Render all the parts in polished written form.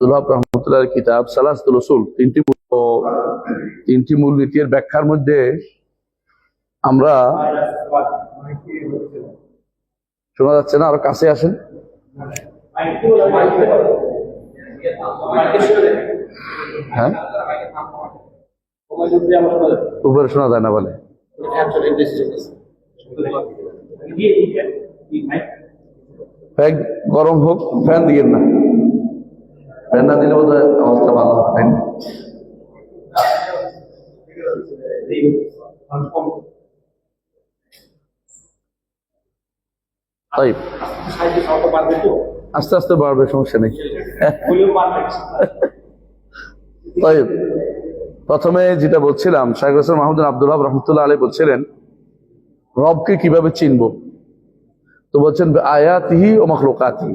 রহমতুল্লাহ কিতাব সালাসতুল উসুল তিনটি মূলনীতির ব্যাখ্যার মধ্যে আমরা শোনা যাচ্ছে না, আরো কাছে আসেন। হ্যাঁ, উপরে শোনা যায় না বলে। ফ্যান গরম হোক, ফ্যান দিয়ে না, ফ্যান না দিলে বোধ হয় অবস্থা ভালো হবে, তাই না? তাই আস্তে আস্তে বাড়বে, সমস্যা নেই। তাই প্রথমে যেটা বলছিলাম, শাইখ হোসেন মাহমুদ আব্দুল ওয়াহাব রহমতুল্লাহ আলাইহি বলছিলেন রবকে কিভাবে চিনবো। তো বলছেন আয়াতিহি ও মাখলুকাতিহি,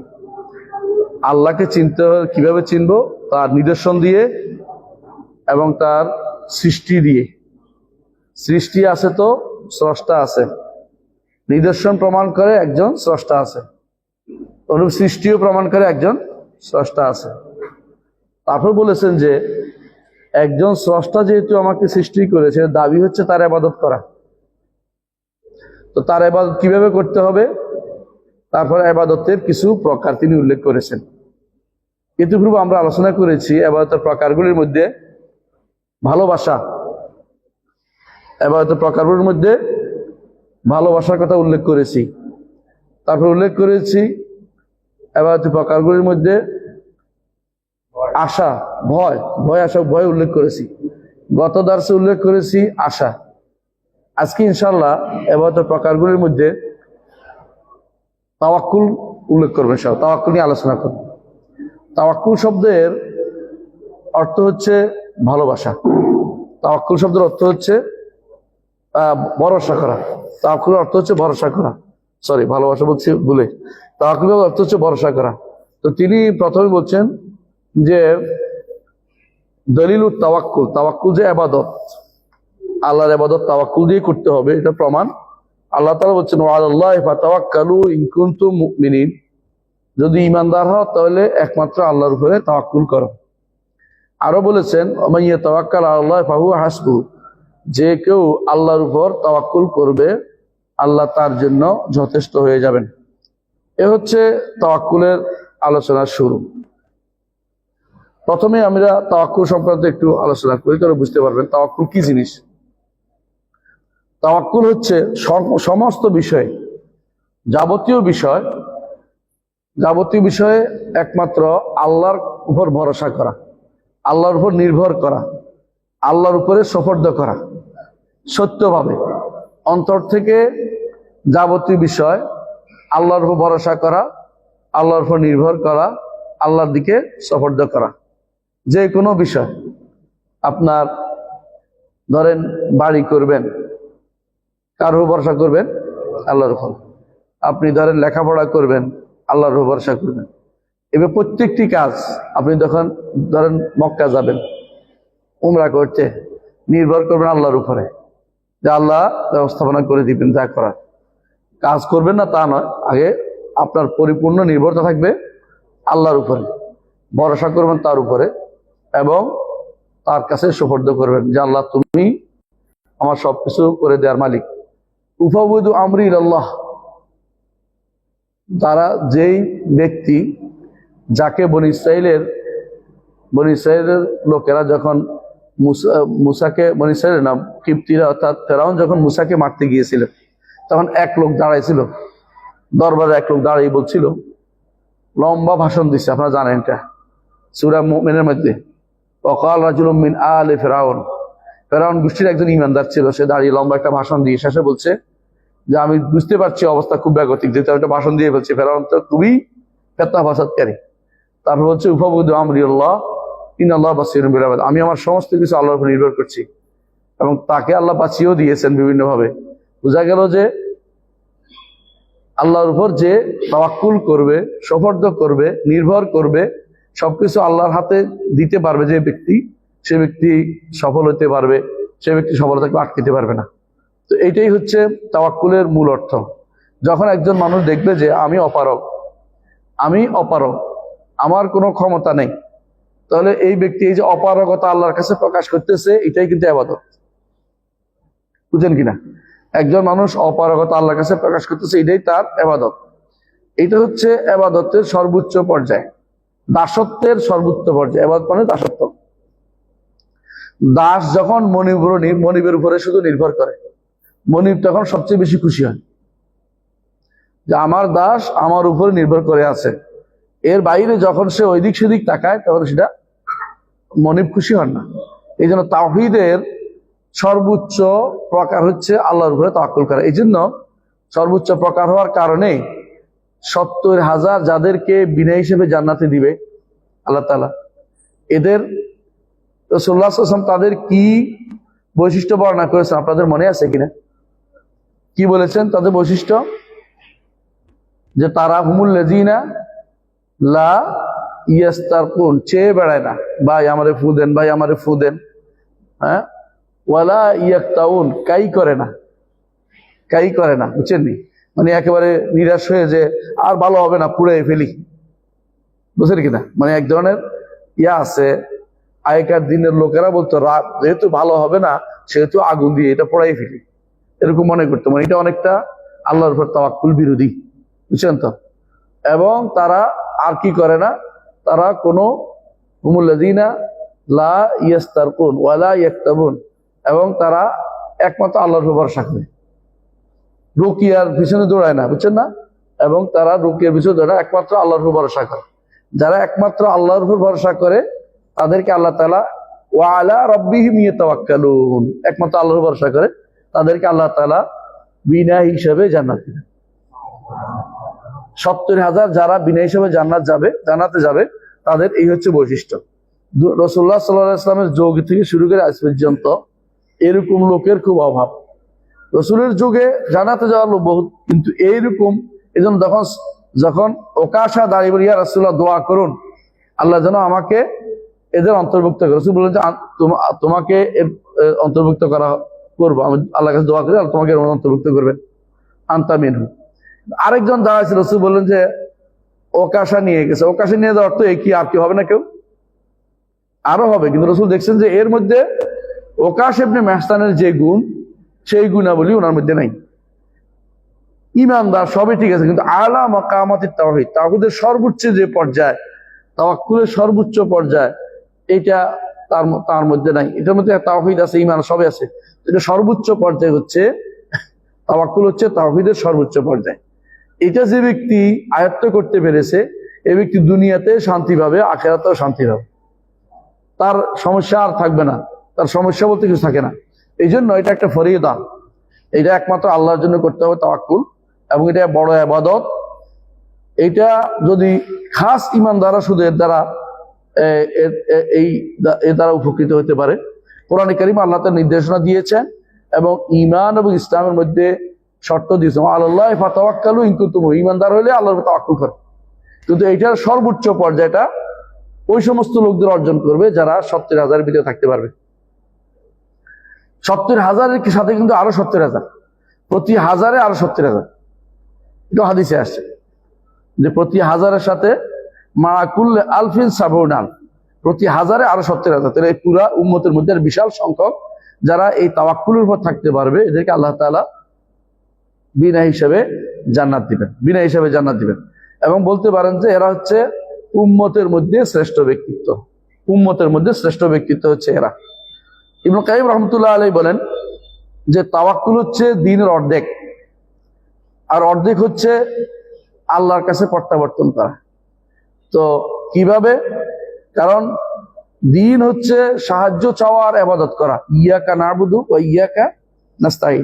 আল্লাহকে চিনতে কিভাবে চিনবো, তার নিদর্শন দিয়ে এবং তার সৃষ্টি দিয়ে। সৃষ্টি আছে তো স্রষ্টা আছে, নিদর্শন প্রমাণ করে একজন স্রষ্টা আছে, অনুরূপ সৃষ্টিও প্রমাণ করে একজন স্রষ্টা আছে। তারপর বলেছেন যে একজন স্রষ্টা যেহেতু আমাকে সৃষ্টি করেছে, দাবি হচ্ছে তার ইবাদত করা। তো তার ইবাদত কিভাবে করতে হবে, তারপর ইবাদতের কিছু প্রকার তিনি উল্লেখ করেছেন। ইতিপূর্বে আমরা আলোচনা করেছি ইবাদতের প্রকারগুলির মধ্যে ভালোবাসা, ইবাদতের প্রকারগুলির মধ্যে ভালোবাসার কথা উল্লেখ করেছি। তারপর উল্লেখ করেছি ইবাদতের প্রকারগুলির মধ্যে আশা, ভয় আশা, ভয় উল্লেখ করেছি। গত দার্সে উল্লেখ করেছি আশা। আজকে ইনশাআল্লাহ ইবাদতের প্রকারগুলির মধ্যে তাওয়াক্কুল উল্লেখ করবেন, সব তাওয়াক্কুল নিয়ে আলোচনা করব। তাওয়াক্কুল শব্দের অর্থ হচ্ছে ভালোবাসা। তাওয়াক্কুল শব্দের অর্থ হচ্ছে ভরসা করা। তাওয়াক্কুলের অর্থ হচ্ছে ভরসা করা, ভালোবাসা বলছি ভুলে। তাওয়াক্কুলের অর্থ হচ্ছে ভরসা করা। তো তিনি প্রথমে বলছেন যে দলিলুত তাওয়াক্কুল, তাওয়াক্কুল যে ইবাদত, আল্লাহর ইবাদত তাওয়াক্কুল দিয়ে করতে হবে, এটা প্রমাণ। আল্লাহ তাআলা বলছেন ওয়ালাল্লাহি ফাতাওয়াক্কালু ইন কুনতুম মুমিনিন, যদি ঈমানদার হও তাহলে একমাত্র আল্লাহর উপরে তাওয়াক্কুল করো। আরো বলেছেন ওমাইয়া তাওয়াক্কাল আলাল্লাহি ফাহুয়া হাসবুহু, যে কেউ আল্লাহর উপর তাওয়াক্কুল করবে আল্লাহ তার জন্য যথেষ্ট হয়ে যাবেন। এ হচ্ছে তাওয়াক্কুলের আলোচনার শুরু। প্রথমে আমরা তাওয়াক্কুল সংক্রান্ত একটু আলোচনা করি, তাহলে বুঝতে পারবেন তাওয়াক্কুল কি জিনিস। তাওয়াক্কুল হচ্ছে সমস্ত বিষয়ে, যাবতীয় বিষয়ে একমাত্র আল্লাহর উপর ভরসা করা, আল্লাহর উপর নির্ভর করা, আল্লাহর উপরে সুপর্দ করা, সত্যভাবে অন্তর থেকে যাবতীয় বিষয় আল্লাহর উপর ভরসা করা, আল্লাহর উপর নির্ভর করা, আল্লাহর দিকে সুপর্দ করা। যে কোনো বিষয়, আপনার ধরেন বাড়ি করবেন, কার উপর ভরসা করবেন? আল্লাহর উপর। আপনি ধরেন লেখাপড়া করবেন, আল্লাহর উপর ভরসা করবেন। এবার প্রত্যেকটি কাজ আপনি যখন ধরেন মক্কা যাবেন উমরা করতে, নির্ভর করবেন আল্লাহর উপরে, যে আল্লাহ ব্যবস্থাপনা করে দিবেন যা করার। কাজ করবেন না তা নয়, আগে আপনার পরিপূর্ণ নির্ভরতা থাকবে আল্লাহর উপরে, ভরসা করবেন তার উপরে এবং তার কাছে সুপর্দ করবেন যে আল্লাহ তুমি আমার সবকিছু করে দেওয়ার মালিক। উফাউযু আমরি ইলাল্লাহ, তারা যেই ব্যক্তি, যাকে বনী ইসরাইলের লোকেরা যখন মুসাকে, বনী ইসরাইলের নাম কিপ্তিরা অর্থাৎ ফেরাউন যখন মুসাকে মারতে গিয়েছিলেন, তখন এক লোক দাঁড়াইছিল দরবারে, এক লোক দাঁড়িয়ে বলছিল, লম্বা ভাষণ দিচ্ছে, আপনারা জানেন এটা সূরা মুমিনের মধ্যে। ওয়াকাল রাজুলুম মিন আলি ফিরাউন, ফেরাউন গোষ্ঠীর একজন ইমানদার ছিল, সে দাঁড়িয়ে লম্বা একটা ভাষণ দিয়ে শেষে বলছে যে আমি বুঝতে পারছি অবস্থা খুব বেগতিক, যেহেতু একটা ভাষণ দিয়ে ফেলছি, ফেরাউন তো খুবই ফিতনা ফাসাদকারী। তারপর হচ্ছে উফাউযু আমরি আল্লাহ ইন্নাল্লাহ বাসীরুম বিল ইবাদ, আমি আমার সমস্ত কিছু আল্লাহর উপর নির্ভর করছি। এবং তাকে আল্লাহ বাঁচিয়েও দিয়েছেন বিভিন্নভাবে। বোঝা গেল যে আল্লাহর উপর যে তাওয়াক্কুল করবে, সুপর্দ করবে, নির্ভর করবে, সবকিছু আল্লাহর হাতে দিতে পারবে যে ব্যক্তি, সে ব্যক্তি সফল হতে পারবে, সে ব্যক্তি সফলতাকে আটকাতে পারবে না। তো এইটাই হচ্ছে তাওয়াক্কুলের মূল অর্থ। যখন একজন মানুষ দেখবে যে আমি অপারগ, আমার কোনো ক্ষমতা নেই, তাহলে এই ব্যক্তি এই যে অপারগতা আল্লাহর কাছে প্রকাশ করতেছে, এটাই কিন্তু ইবাদত। বুঝছেন কিনা? একজন মানুষ অপারগতা আল্লাহর কাছে প্রকাশ করতেছে, এটাই তার ইবাদত। এটা হচ্ছে ইবাদতের সর্বোচ্চ পর্যায়, দাসত্বের সর্বোচ্চ পর্যায়। ইবাদত মানে দাসত্ব। দাস যখন মনিবের উপরে শুধু নির্ভর করে, মনিব তখন সবচেয়ে বেশি খুশি হয় যে আমার দাস আমার উপরে নির্ভর করে আছে। এর বাইরে যখন সে ওইদিক সেদিক তাকায়, তখন সেটা মনিব খুশি হন না। এই জন্য তাওহীদের সর্বোচ্চ প্রকার হচ্ছে আল্লাহর উপরে তাওয়াক্কুল করা। এই জন্য সর্বোচ্চ প্রকার হওয়ার কারণে 70,000 যাদেরকে বিনা হিসেবে জান্নাতে দিবে আল্লাহ তাআলা, এদের রাসূলুল্লাহ সাল্লাল্লাহু আলাইহি ওয়াসাল্লাম তাদের কি বৈশিষ্ট্য বর্ণনা করেছেন আপনাদের মনে আছে কিনা? কি বলেছেন তাদের বৈশিষ্ট্য? যে তারা হুমুল লাযিনা লা ইয়াস্তারকুন, চেয়ে বেড়ায় না, ভাই আমারে ফু দেন, ভাই আমারে ফু দেন। হ্যাঁ, ওয়ালা ইয়াক্তাউন, কাই করে না, কাই করে না। বুঝছেন নি? মানে একেবারে নিরাশ হয়ে যে আর ভালো হবে না, পুড়ে ফেলি। বুঝছেন কিনা? মানে এক ধরনের আছে, আগেকার দিনের লোকেরা বলতো রাত যেহেতু ভালো হবে না, সেহেতু আগুন দিয়ে এটা পোড়াই ফেলি, এরকম মনে করতো। মানে এটা অনেকটা আল্লাহর উপর তাওয়াক্কুল বিরোধী। বুঝছেন তো? এবং তারা আর কি করে না, তারা কোনো হুমুল লাযিনা লা ইয়াস্তারকুন ওয়ালা ইয়াক্তাবুন, এবং তারা একমাত্র আল্লাহর উপর ভরসা করে, রুকিয়ার পিছনে দৌড়ায় না। বুঝছেন না? এবং তারা রুকিয়ার পিছনে দৌড়ায়, একমাত্র আল্লাহর উপর ভরসা করে। যারা একমাত্র আল্লাহর উপর ভরসা করে তাদেরকে আল্লাহ তাআলা ওয়া আলা রাব্বিহিম ইয়াতাওয়াক্কালুন, একমাত্র আল্লাহর উপর ভরসা করে তাদেরকে আল্লাহ তাআলা বিনা হিসাবে জান্নাত দেন। 70,000 যারা বিনা হিসাবে জান্নাতে যাবে, তাদের এই হচ্ছে বৈশিষ্ট্য। রাসূলুল্লাহ সাল্লাল্লাহু আলাইহি ওয়াসাল্লামের যুগ থেকে শুরু করে আজ পর্যন্ত এরকম লোকের খুব অভাব। রসুলের যুগে জান্নাতে যাওয়ার লোক বহুত, কিন্তু এইরকম এজন্য যখন ওকাশা দাঁড়িয়ে বলি, ইয়া রাসূলুল্লাহ দোয়া করুন আল্লাহ যেন আমাকে এদের অন্তর্ভুক্ত করে। রাসূল বললেন যে তোমাকে অন্তর্ভুক্ত করবো, আমি আল্লাহর কাছে দোয়া করি, তোমাকে অন্তর্ভুক্ত করবেন, আনতা মিনহু। আরেকজন দাঁড়াইছে, রাসূল বললেন যে ওকাশা নিয়ে গেছে। ওকাশা নিয়ে যাওয়ার তো কি আর কি হবে না, কেউ আরো হবে। কিন্তু রাসূল দেখছেন যে এর মধ্যে ওকাশ ইবনে মেহসানের যে গুণ, সেই গুণাবলী ওনার মধ্যে নাই। ইমানদার সবই ঠিক আছে, কিন্তু আলা মাকামাতিত তাওহীদ, তাওহীদের সর্বোচ্চ যে পর্যায়, তাওয়াক্কুলের সর্বোচ্চ পর্যায়, এটা তার মধ্যে নাই। এটার মধ্যে তাওহীদ আছে, ইমান সবই আছে, এটা সর্বোচ্চ পর্যায় হচ্ছে তাওয়াক্কুল, হচ্ছে তাওহীদের সর্বোচ্চ পর্যায়। এটা যে ব্যক্তি আয়ত্ত করতে পেরেছে, এই ব্যক্তি দুনিয়াতে শান্তি পাবে, আখিরাতেও শান্তি পাবে, তার সমস্যা আর থাকবে না, তার সমস্যা বলতে কিছু থাকে না। এই জন্য এটা একটা ফরিয়দা, এটা একমাত্র আল্লাহর জন্য করতে হবে তাওয়াক্কুল, এবং এটা বড় ইবাদত। এটা যদি খাস ঈমানদাররা শুধু এর দ্বারা উপকৃত হতে পারে। কোরআনে কারীমে আল্লাহ তাআলা নির্দেশনা দিয়েছেন এবং ঈমান এবং ইসলামের মধ্যে শর্ত দিয়েছেন, আলাল্লাহি ফাতাওয়াক্কালু ইন কুনতুম মুমিনিন, ঈমানদার হলে আল্লাহর উপর তাওয়াক্কুল করে। কিন্তু এটার সর্বোচ্চ পর্যায়টা ওই সমস্ত লোকদের অর্জন করবে যারা 70,000 ভিতরে থাকতে পারবে। 70,000-এর সাথে কিন্তু আরো 70,000, প্রতি হাজারে আরো 70,000। এটা হাদিসে আসছে যে প্রতি হাজারের সাথে মাকুল আলফিন সাবুনাল, প্রতি হাজারে আরো 70,000। তাহলে এই পুরা উম্মতের মধ্যে বিশাল সংখ্যক যারা এই তাওয়াক্কুলের উপর থাকতে পারবে, এদেরকে আল্লাহ তাআলা বিনা হিসাবে জান্নাত দিবেন, বিনা হিসাবে জান্নাত দিবেন। এবং বলতে পারেন যে এরা হচ্ছে উম্মতের মধ্যে শ্রেষ্ঠ ব্যক্তিত্ব, উম্মতের মধ্যে শ্রেষ্ঠ ব্যক্তিত্ব হচ্ছে এরা। ইবনে কাইয়িম রাহমাতুল্লাহ আলাইহি বলেন যে তাওয়াক্কুল হচ্ছে দ্বীনের অর্ধেক, আর অর্ধেক হচ্ছে আল্লাহর কাছে প্রত্যাবর্তন করা। তো কিভাবে? কারণ দ্বীন হচ্ছে সাহায্য চাওয়া আর ইবাদত করা, ইয়াকা না'বুদু ওয়া ইয়াকা নাস্তাঈন।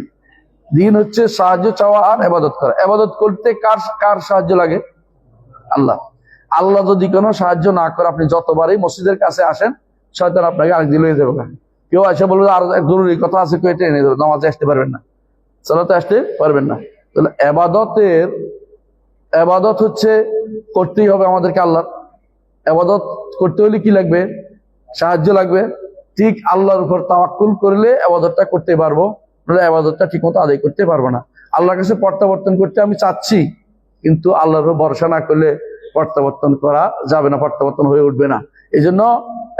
দ্বীন হচ্ছে সাহায্য চাওয়া আর ইবাদত করা। ইবাদত করতে কার সাহায্য লাগে? আল্লাহ। আল্লাহ যদি কোনো সাহায্য না করে, আপনি যতবারই মসজিদের কাছে আসেন, শয়তান আপনাকে আরেক দিন লয়ে যাবে। কেউ এসে বলবে আর এক জরুরি কথা আছে, কেউ এটা এনে দেবে, নামাজে আসতে পারবেন না, সালাতে আসতে পারবেন না। তাহলে ইবাদত হচ্ছে করতেই হবে আমাদেরকে। আল্লাহ ইবাদত করতে হলে কি লাগবে? সাহায্য লাগবে। ঠিক আল্লাহর উপর তাওয়াক্কুল করলে ইবাদতটা করতে পারবো, নাহলে ইবাদতটা ঠিক মতো আদায় করতে পারবো না। আল্লাহর কাছে প্রত্যাবর্তন করতে আমি চাচ্ছি, কিন্তু আল্লাহর উপর ভরসা না করলে প্রত্যাবর্তন করা যাবে না, প্রত্যাবর্তন হয়ে উঠবে না। এই জন্য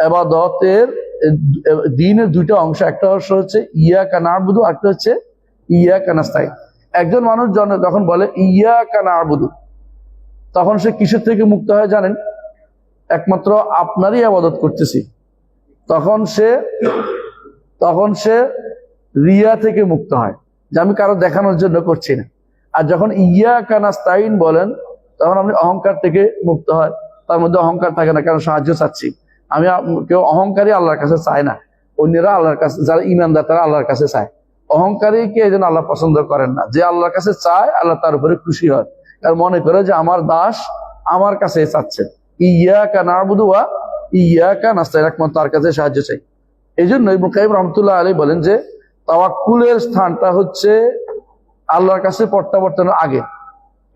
ইবাদতের দ্বীনের দুইটা অংশ, একটা অংশ হচ্ছে ইয়াকা না'বুদু, একটা হচ্ছে ইয়াকা নাস্তাইন। একজন মানুষ যখন বলে ইয়াকা না'বুদু, তখন সে কিসের থেকে মুক্ত হয় জানেন? একমাত্র আপনারই ইবাদত করতেছি। তখন সে রিয়া থেকে মুক্ত হয়, যে আমি কারো দেখানোর জন্য করছি না। আর যখন ইয়াকা নাস্তাইন বলেন, তখন আপনি অহংকার থেকে মুক্ত হয়। তার মধ্যে অহংকার থাকে না, কারণ সাহায্য চাচ্ছি আমি। কেউ অহংকারী আল্লাহর কাছে চায় না, অন্যরা আল্লাহর কাছে, যারা ইমানদার তারা আল্লাহর কাছে চায়। অহংকারীকে এই জন্য আল্লাহ পছন্দ করেন না। যে আল্লাহর কাছে চায়, আল্লাহ তার উপরে খুশি হয়, আর মনে করে যে আমার দাস আমার কাছে চাচ্ছে। ইয়াকা না'বুদু ওয়া ইয়াকা নাস্তাইন, একমাত্র তার কাছে সাহায্য চাই। এই জন্য ইবনে কাইয়িম রাহমাতুল্লাহ আলাইহি বলেন যে তাওয়াক্কুলের স্থানটা হচ্ছে আল্লাহর কাছে প্রত্যাবর্তনের আগে।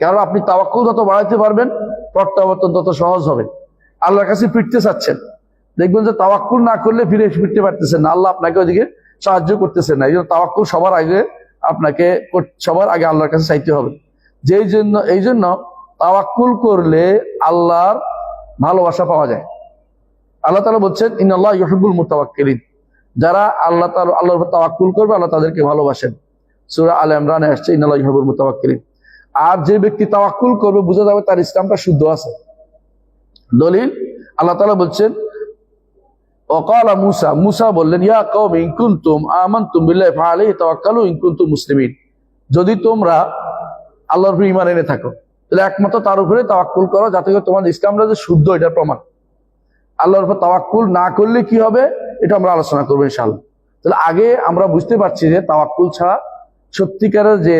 কারণ আপনি তাওয়াক্কুল যত বাড়াইতে পারবেন, প্রত্যাবর্তন তত সহজ হবে। আল্লাহর কাছে ফিরতে চাচ্ছেন, দেখবেন যে তাওয়াক্কুল না করলে ফিরতে পারতেছেন না, আল্লাহ আপনাকে ওইদিকে সাহায্য করতেছেন না। এই জন্য তাওয়াক্কুল সবার আগে আল্লাহর কাছে চাইতে হবে। এই জন্য তাওয়াক্কুল করলে আল্লাহর ভালোবাসা পাওয়া যায়। আল্লাহ তাআলা বলছেন ইন্নাল্লাহ ইউহিব্বুল মুতাওয়াক্কিলিন, যারা আল্লাহর উপর তাওয়াক্কুল করবে আল্লাহ তাদেরকে ভালোবাসেন। সূরা আলে ইমরানে আসছে ইন্নাল্লাহ ইউহিব্বুল মুতাওয়াক্কিলিন। আর যে ব্যক্তি তাওয়াক্কুল করবে, বোঝা যাবে তার ইসলামটা শুদ্ধ আছে। দলিল, আল্লাহ তাআলা বলছেন ওয়াকালা মুসা বললেন ইয়া কওমি ইন কুনতুম আমানতুম বিল্লাহি ফাআলাইহি তাওয়াক্কালু ইন কুনতুম মুসলিমিন, যদি তোমরা আল্লাহর উপর ঈমান এনে থাকো, তাহলে একমাত্র তার উপরে তাওয়াক্কুল করো, যাতে করে তোমার ইসলামটা যে শুদ্ধ, এটার প্রমাণ। আল্লাহর উপর তাওয়াক্কুল না করলে কি হবে, এটা আমরা আলোচনা করবো ইনশাআল্লাহ। তাহলে আগে আমরা বুঝতে পারছি যে তাওয়াক্কুল ছাড়া সত্যিকারের যে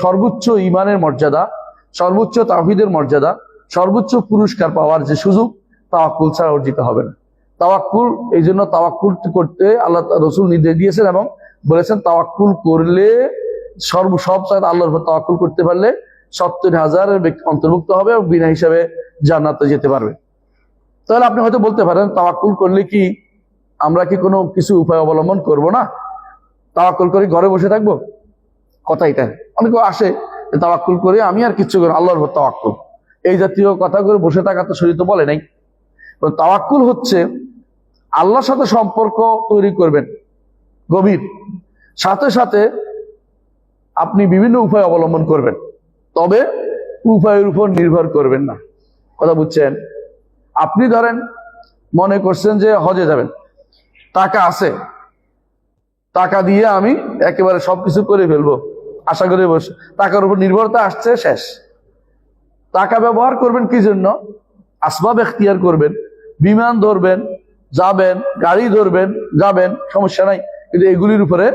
সর্বোচ্চ ঈমানের মর্যাদা, সর্বোচ্চ তাওহীদের মর্যাদা, সর্বোচ্চ পুরস্কার পাওয়ার যে সুযোগ, তাওয়াক্কুল ছাড়া অর্জিত হবে না। তাওয়াক্কুল, এই জন্য তাওয়াক্কুল করতে আল্লাহ রাসূল নির্দেশ দিয়েছেন এবং বলেছেন তাওয়াক্কুল করলে সব চাইতে আল্লাহর উপর তাওয়াক্কুল করতে পারলে 70,000-এর অন্তর্ভুক্ত হবে এবং বিনা হিসাবে জান্নাতে যেতে পারবে। তাহলে আপনি হয়তো বলতে পারেন তাওয়াক্কুল করলে কি আমরা কি কোনো কিছু উপায় অবলম্বন করব না? তাওয়াক্কুল করে ঘরে বসে থাকবো? কথা এটা অনেকে আসে, তাওয়াক্কুল করে আমি আর কিচ্ছু করি, আল্লাহর উপর তাওয়াক্কুল, এই জাতীয় কথা করে বসে থাকা তো শরীয়ত বলে নাই। তাওয়াক্কুল হচ্ছে আল্লাহর সাথে সম্পর্ক তৈরি করবেন গভীর, সাথে সাথে আপনি বিভিন্ন উপায় অবলম্বন করবেন, তবে উপায়ের উপর নির্ভর করবেন না। কথা বুঝছেন? আপনি ধরেন মনে করছেন যে হজে যাবেন, টাকা আছে, টাকা দিয়ে আমি একেবারে সবকিছু করে ফেলবো আশা করে বসে, টাকার উপর নির্ভরতা আসছে, শেষ। টাকা ব্যবহার করবেন কি জন্য? আসবাব এখতিয়ার করবেন, বিমান ধরবেন, যাবেন, গাড়ি ধরবেন, যাবেন, সমস্যা নাই, কিন্তু এগুলির উপরে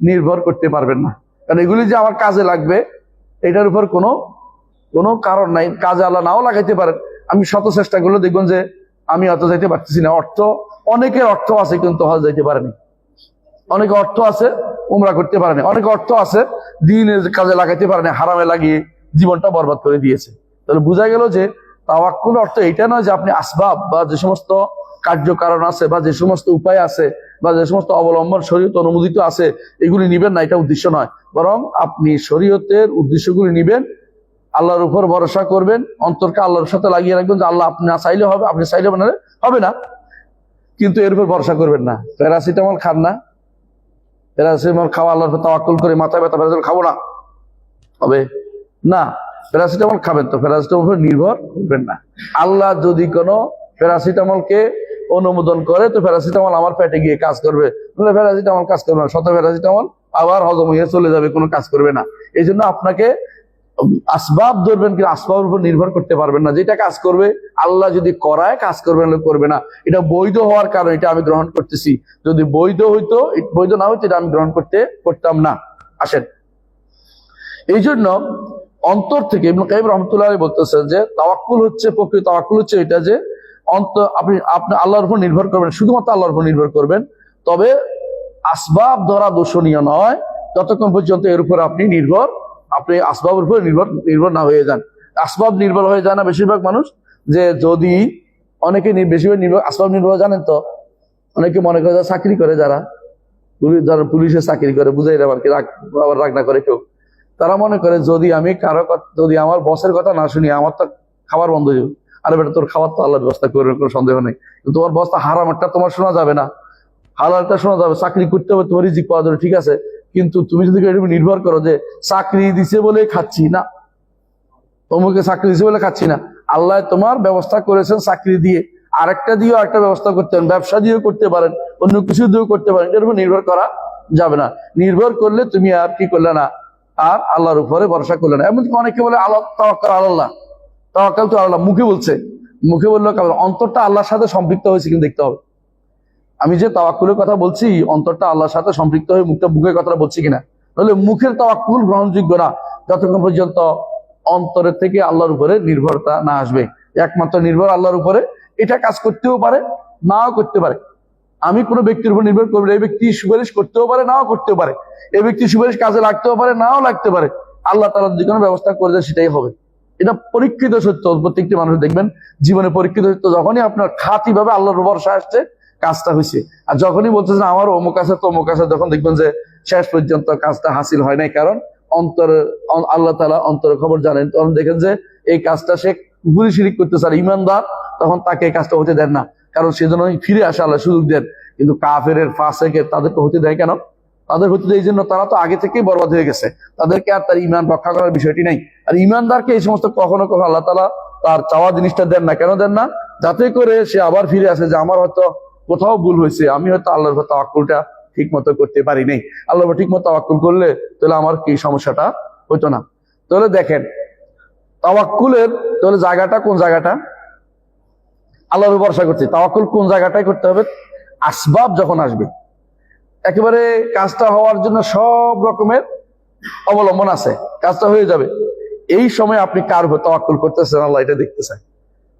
নির্ভর করতে পারবেন না। কারণ এগুলি যে আমার কাজে লাগবে, এটার উপর কোনো কারণ নাই। কাজে আল্লাহ নাও লাগাইতে পারেন। আমি শত চেষ্টা করলে দেখবেন যে আমি অত যাইতে পারতেছি না। অনেকের অর্থ আছে কিন্তু হজ যাইতে পারেনি, অনেকে অর্থ আছে উমরা করতে পারেনি, অনেকে অর্থ আছে দ্বীনের কাজে লাগাইতে পারেনি, হারামে লাগিয়ে জীবনটা বরবাদ করে দিয়েছে। তাহলে বোঝা গেল যে তাওয়াক্কুল অর্থ এইটা নয় যে আপনি আসবাব বা যে সমস্ত কার্যকারণ আছে বা যে সমস্ত উপায় আছে বা যে সমস্ত অবলম্বন শরীয়ত অনুমোদিত আছে এগুলি নিবেন না, এটা উদ্দেশ্য নয়। বরং আপনি শরীয়তের উদ্দেশ্যগুলি নিবেন, আল্লাহর উপর ভরসা করবেন, অন্তরকে আল্লাহর সাথে লাগিয়ে রাখবেন যে আল্লাহ আপনি না চাইলে হবে, আপনি চাইলে হবে না, কিন্তু এর উপর ভরসা করবেন না। প্যারাসিটামল খান না, প্যারাসিটামল খাওয়া আল্লাহর উপর তাওয়াক্কুল করে মাথায় ব্যথা, প্যারাসিটামল খাবো না, হবে না। প্যারাসিটামল খাবেন তো প্যারাসিটামল উপর নির্ভর করবেন না। আল্লাহ যদি কোনো প্যারাসিটামলকে অনুমোদন করে তো প্যারাসিটামল আমার পেটে গিয়ে কাজ করবে, তাহলে প্যারাসিটামল কাজ করবে না, শত প্যারাসিটামল আবার হজম হয়ে চলে যাবে, কোনো কাজ করবে না। এই জন্য আপনাকে আসবাব ধরবেন, কিন্তু আসবাবের উপর নির্ভর করতে পারবেন না। যেটা কাজ করবে আল্লাহ যদি করায় কাজ করবেন, করবে না। এটা বৈধ হওয়ার কারণে এটা আমি গ্রহণ করতেছি, যদি বৈধ না হইতো এটা আমি গ্রহণ করতাম না। আসেন, এই জন্য অন্তর থেকে ইবনে কাইয়িম রাহমাতুল্লাহ আলাইহি বলতেছেন যে তাওয়াক্কুল হচ্ছে, প্রকৃত তাওয়াক্কুল হচ্ছে এটা যে আপনি আল্লাহর উপর নির্ভর করবেন, শুধুমাত্র আল্লাহর উপর নির্ভর করবেন, তবে আসবাব ধরা দোষণীয় নয় যতক্ষণ পর্যন্ত এর উপর আপনি আসবাবের উপর নির্ভর না হয়ে যান। আসবাব নির্ভর হয়ে যায় না বেশিরভাগ মানুষ, যে যদি অনেকে বেশিরভাগ আসবাব নির্ভর, জানেন তো, অনেকে মনে করে চাকরি করে, যারা পুলিশের চাকরি করে, বুঝাই আর কি, রাগ না করে কেউ, তারা মনে করে যদি আমার বসের কথা না শুনি আমার তো খাবার বন্ধ হয়ে যাবে, আরে বেটা তোর খাবার তো আল্লাহ ব্যবস্থা করবেন, কোনো সন্দেহ নেই, কিন্তু তোমার ব্যবস্থা হারামেরটা তোমার শোনা যাবে না, হালালটা শোনা যাবে, চাকরি করতে হবে, তোমার রিজিক পাওয়া যাবে, ঠিক আছে, কিন্তু তুমি যদি নির্ভর করো যে চাকরি দিছে বলে খাচ্ছি না, তোমাকে চাকরি দিছে বলে খাচ্ছি না, আল্লাহ তোমার ব্যবস্থা করেছেন চাকরি দিয়ে, আরেকটা দিয়েও আরেকটা ব্যবস্থা করতে পারেন, ব্যবসা দিয়েও করতে পারেন, অন্য কিছু দিয়েও করতে পারেন, এর উপর নির্ভর করা যাবে না। নির্ভর করলে তুমি আর কি করলে না, আর আল্লাহর উপরে ভরসা করলে না। এমনকি অনেকে বলে আল্লাহ তাওয়াক্কাল আল্লাহ, তাওয়াক্কাল তো আল্লাহ, মুখে বলছে, মুখে বললো, অন্তরটা আল্লাহর সাথে সম্পৃক্ত হয়েছে কিন্তু দেখতে হবে। আমি যে তাওয়াক্কুলের কথা বলছি, অন্তরটা আল্লাহর সাথে সম্পৃক্ত হয়ে মুখটা বুকের কথাটা বলছি কিনা, তাহলে মুখের তাওয়াক্কুল গ্রহণযোগ্য না যতক্ষণ পর্যন্ত অন্তরের থেকে আল্লাহর উপরে নির্ভরতা না আসবে। একমাত্র নির্ভর আল্লাহর উপরে, এটা কাজ করতেও পারে নাও করতে পারে। আমি কোনো ব্যক্তির উপর নির্ভর করবো, এই ব্যক্তি সুপারিশ করতেও পারে নাও করতেও পারে, এই ব্যক্তি সুপারিশ কাজে লাগতেও পারে নাও লাগতে পারে, আল্লাহ তাআলা যে কোনো ব্যবস্থা করে দেয় সেটাই হবে। এটা পরীক্ষিত সত্য, প্রত্যেকটি মানুষ দেখবেন জীবনে পরীক্ষিত সত্য। যখনই আপনার খাঁটি ভাবে আল্লাহর ভরসা আসছে, কাজটা হয়েছে, আর যখনই বলতেছেন আমার অমুক আছে তমুক আছে, তখন দেখবেন যে শেষ পর্যন্ত কাজটা হাসিল হয় নাই, কারণ অন্তরে আল্লাহ তাআলা অন্তরের খবর জানেন। তখন দেখেন যে এই কাজটা সে কুফরি শিরিক করতেছে, আর ইমানদার তখন তাকে এই কাজটা হতে দেন না, কারণ সেজন্য ফিরে আসে আল্লাহ সুযোগ দেন। কিন্তু কাফেরের ফাসেকের তাদেরকে হতে দেয় কেন? তাদের হতে দেয় এই জন্য তারা তো আগে থেকেই বরবাদ হয়ে গেছে, তাদেরকে আর তার ইমান রক্ষা করার বিষয়টি নাই। আর ইমানদারকে এই সমস্ত কখনো কখনো আল্লাহ তাআলা তার চাওয়া জিনিসটা দেন না, কেন দেন না? যাতে করে সে আবার ফিরে আসে যে আমার হয়তো কোথাও ভুল হয়েছে, আমি হয়তো আল্লাহর তাওয়াক্কুলটা ঠিক মতো করতে পারি নাই, আল্লাহর ঠিক মতো তাওয়াক্কুল করলে তাহলে আমার কি সমস্যাটা হইতো না। তাহলে দেখেন তাওয়াক্কুলের তাহলে জায়গাটা কোন জায়গাটা? আল্লাহর ভরসা করছে, তাওয়াক্কুল কোন জায়গাটাই করতে হবে? আসবাব যখন আসবে, একেবারে কাজটা হওয়ার জন্য সব রকমের অবলম্বন আছে, কাজটা হয়ে যাবে, এই সময় আপনি কার উপর তাওয়াক্কুল করতেছেন আল্লাহ এটা দেখতে চায়।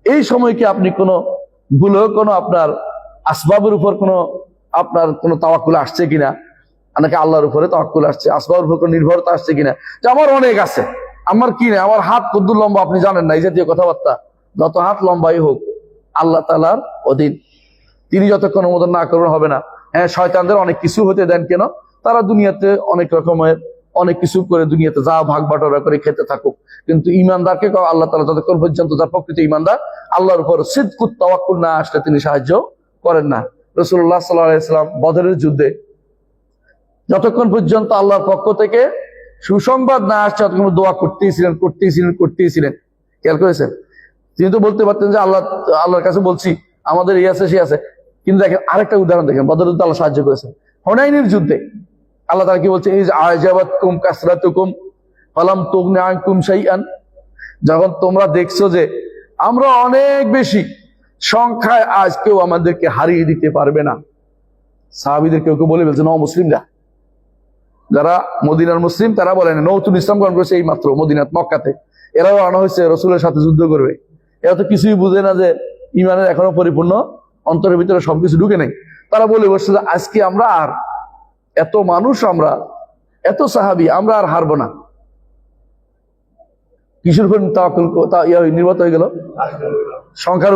এই সময় কি আপনি কোনো ভুলেও কোনো আপনার আসবাবের উপর কোনো আপনার কোনো তাওয়াক্কুল আসছে কিনা, নাকি আল্লাহর উপরে তাওয়াক্কুল আসছে, আসবাবের উপর কোনো নির্ভরতা আসছে কিনা, যে আমার অনেক আছে, আমার কি নেই, আমার হাত কদ্দুর লম্বা আপনি জানেন না, এই জাতীয় কথাবার্তা। যত হাত লম্বাই হোক আল্লাহ তাআলার অধীন, তিনি যতক্ষণ অনুমোদন না করবেন হবে না। হ্যাঁ, শয়তানদের অনেক কিছু হতে দেন, কেন? তারা দুনিয়াতে অনেক রকমের অনেক কিছু করে দুনিয়াতে যা ভাগ বাটোয়ারা করে খেতে থাকুক, কিন্তু ইমানদারকে আল্লাহ তাআলা যতক্ষণ পর্যন্ত যার প্রকৃত ইমানদার আল্লাহর উপর সিদকুত তাওয়াক্কুল না আসলে তিনি সাহায্য করেন না। রাসূলুল্লাহ সাল্লাল্লাহু আলাইহি ওয়াসাল্লাম বদরের যুদ্ধে যতক্ষণ পর্যন্ত আল্লাহর পক্ষ থেকে সুসংবাদ না আসছে ততক্ষণ দোয়া করতেইছিলেন। খেয়াল করেছেন? তিনি তো বলতে পারতেন যে আল্লাহর কাছে বলছি আমাদের এই আছে সে আছে, কিন্তু দেখেন আরেকটা উদাহরণ দেখেন, বদরের যুদ্ধে আল্লাহ সাহায্য করেছেন। হুনাইনের যুদ্ধে আল্লাহ তাআলা কি বলছে? ইজ আ'জাবাতকুম কাসরাতুকুম ফালাম তুগনি আনকুম শাইআন, যখন তোমরা দেখছো যে আমরা অনেক বেশি সংখ্যায়, আজ কেউ আমাদেরকে হারিয়ে দিতে পারবে না। সাহাবীদের কেউ কেউ বলে ফেলছে, মুসলিমরা যারা মদিনার মুসলিম তারা বলেন নতুন ইসলাম গ্রহণ করেছে এই মাত্র মদিনাত মক্কাতে, এরাও আনা হয়েছে রাসূলের সাথে যুদ্ধ করবে, এরা তো কিছুই বুঝে না যে ইমানের এখনো পরিপূর্ণ অন্তরের ভিতরে সবকিছু ঢুকে নেই। তারা বলে বসছে যে আজকে আমরা আর এত মানুষ, আমরা এত সাহাবী, আমরা আর হারবো না। কিসের উপর তাওয়াক্কুল নির্ভর হয়ে গেল? সংখ্যার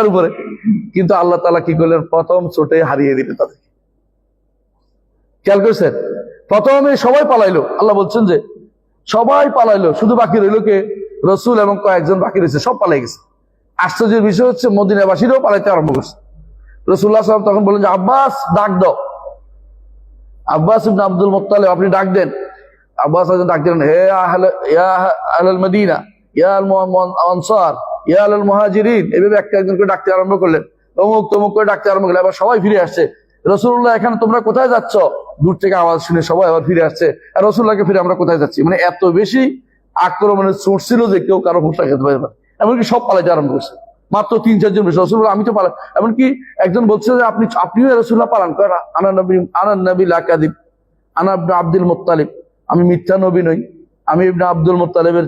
উপরে। কিন্তু আল্লাহ তাআলা কি করলেন? প্রথম চোটে হারিয়ে দিলেন তাদের। খেয়াল করেছেন? প্রথমে সবাই পালাইলো, আল্লাহ বলছেন যে সবাই পালাইলো, শুধু বাকি রইল কে? রাসূল এবং কয়েকজন বাকি রয়েছে, সব পালাই গেছে। আশ্চর্যের বিষয় হচ্ছে মদিনাবাসীরাও পালাইতে আরম্ভ করছে। রাসূলুল্লাহ সাল্লাল্লাহু আলাইহি ওয়াসাল্লাম তখন বললেন যে আব্বাস ডাক দাও, আব্বাস ইবনে আব্দুল মুত্তালিব আপনি ডাক দেন। আব্বাস ডাক দিলেন, হে আহলাল মদিনা, ইয়া আল আনসার, ইয়া আল মুহাজিরিন, এভাবে একটা একজন করে ডাকতে আরম্ভ করলেন, অমুক তমুক করে ডাকতে আরম্ভ করলেন। আবার সবাই ফিরে আসছে। রাসূলুল্লাহ এখানে তোমরা কোথায় যাচ্ছ? দূর থেকে আওয়াজ শুনে সবাই আবার ফিরে আসছে, আর রাসূলুল্লাহকে ফিরে আমরা কোথায় যাচ্ছি? মানে এত বেশি আক্রমণের সোর্স ছিল যে কেউ কারো হুঁশ রাখতে পারে না, এমনকি সব পালাইতে আরম্ভ করছে। মাত্র 3-4 জন বেশি। রাসূলুল্লাহ আমি তো পালাই, এমনকি একজন বলছে যে আপনিও রাসূলুল্লাহ পালান করেন, আনা নবী লা কাযিব, আনা ইবনে আব্দুল মুত্তালিব, আমি মিথ্যা নবী নই, আমি ইবনে আব্দুল মুত্তালিবের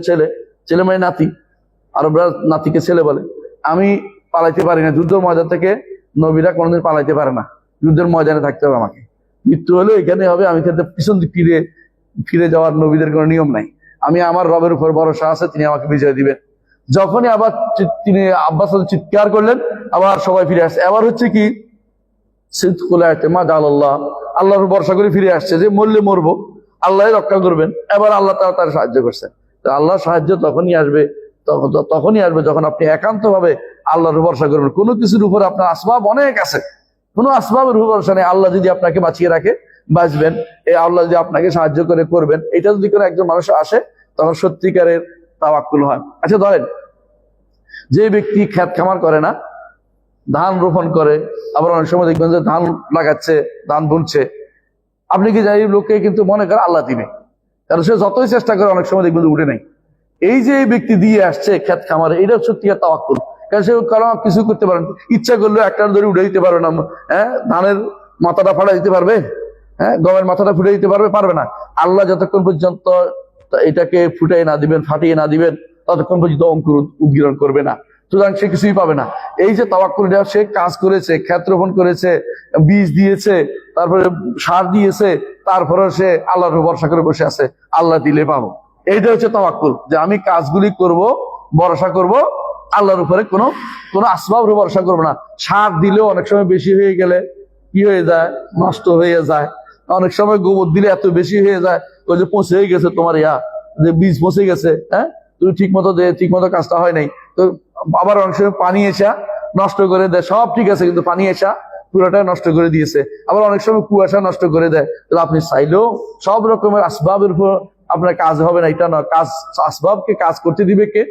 ছেলে মানে নাতি, আরবরা নাতিকে ছেলে বলে। আমি পালাইতে পারি না, যুদ্ধের ময়দান থেকে নবীরা কোনোদিন পালাইতে পারে না, যুদ্ধের ময়দানে থাকতে হবে আমাকে, মৃত্যু হলে এখানে হবে, আমি খেতে পিছন দিক ফিরে যাওয়ার নবীদের কোনো নিয়ম নাই। আমি আমার রবের উপর ভরসা আছে, তিনি আমাকে বিজয় দিবেন। যখনই আবার তিনি আব্বাস চিৎকার করলেন, আবার সবাই ফিরে আসছে। আবার হচ্ছে কি সিদকুল ইতিমাদ আলাল্লাহ, আল্লাহর ভরসা করে ফিরে আসছে যে মরলে মরবো, আল্লাহ রক্ষা করবেন। এবার আল্লাহ তাআলা তার সাহায্য করছেন। আল্লাহর সাহায্য তখনই আসবে তখনই আসবে যখন আপনি একান্ত ভাবে আল্লাহর উপর ভরসা করবেন। কোনো কিছুর উপর আপনার আসবাব অনেক আছে, কোনো আসবাবের উপর ভরসা নেই। আল্লাহ যদি আপনাকে বাঁচিয়ে রাখে বাঁচবেন, এই আল্লাহ যদি আপনাকে সাহায্য করে করবেন, এটা যদি কোনো একজন মানুষ আসে তখন সত্যিকারের তাওয়াক্কুল হয়। আচ্ছা ধরেন যে ব্যক্তি ক্ষেত খামার করে না, ধান রোপণ করে, আবার অনেক সময় দেখবেন যে ধান লাগাচ্ছে, ধান বুনছে, আপনি কি যাই লোককে কিন্তু মনে করে আল্লাহ দিবে, কারণ সে যতই চেষ্টা করে অনেক সময় দেখবেন উঠে নেই। এই যে এই ব্যক্তি দিয়ে আসছে ক্ষেত খামারে, এটা সত্যিকার তাওয়াক্কুল। কারণ সে কারণ কিছু করতে পারেন, ইচ্ছা করলে একটা ধরে উঠে দিতে পারবে না, ধানের মাথাটা ফাটা দিতে পারবে, গমের মাথাটা ফুটে দিতে পারবে? পারবে না। আল্লাহ যতক্ষণ পর্যন্ত এটাকে ফুটাই না দিবেন, ফাটিয়ে না দিবেন, ততক্ষণ পর্যন্ত অঙ্কুর উদ্গীরণ করবে না। সুতরাং সে কিছুই পাবে না। এই যে তাওয়াক্কুল, সে কাজ করেছে, ক্ষেত রোপণ করেছে, বীজ দিয়েছে, তারপরে সার দিয়েছে, তারপরে সে আল্লাহর উপর ভরসা করে বসে আছে, আল্লাহ দিলে পাবো। এইটা হচ্ছে তাওয়াক্কুল, যে আমি কাজগুলি করব, ভরসা করব আল্লাহর উপরে, কোনো আসবাবের উপর ভরসা করবো না। সার দিলেও অনেক সময় বেশি হয়ে গেলে কি হয়ে যায়, নষ্ট হয়ে যায়। অনেক সময় গোবর দিলে এত বেশি হয়ে যায়, ওই যে পচে গেছে তোমার যে বীজ পচে গেছে, তুমি ঠিক মতো কাজটা হয় নাই, তো আবার অনেক সময় পানি এসা নষ্ট করে দেয়। সব ঠিক আছে, কিন্তু পানি এসা পুরোটাই নষ্ট করে দিয়েছে। আবার অনেক সময় কুয়াশা নষ্ট করে দেয়। তাহলে আপনি চাইলেও সব রকমের আসবাবের উপর আপনার কাজ হবে না, এটা নয়। আসবাবকে কাজ করতে দিবে কে?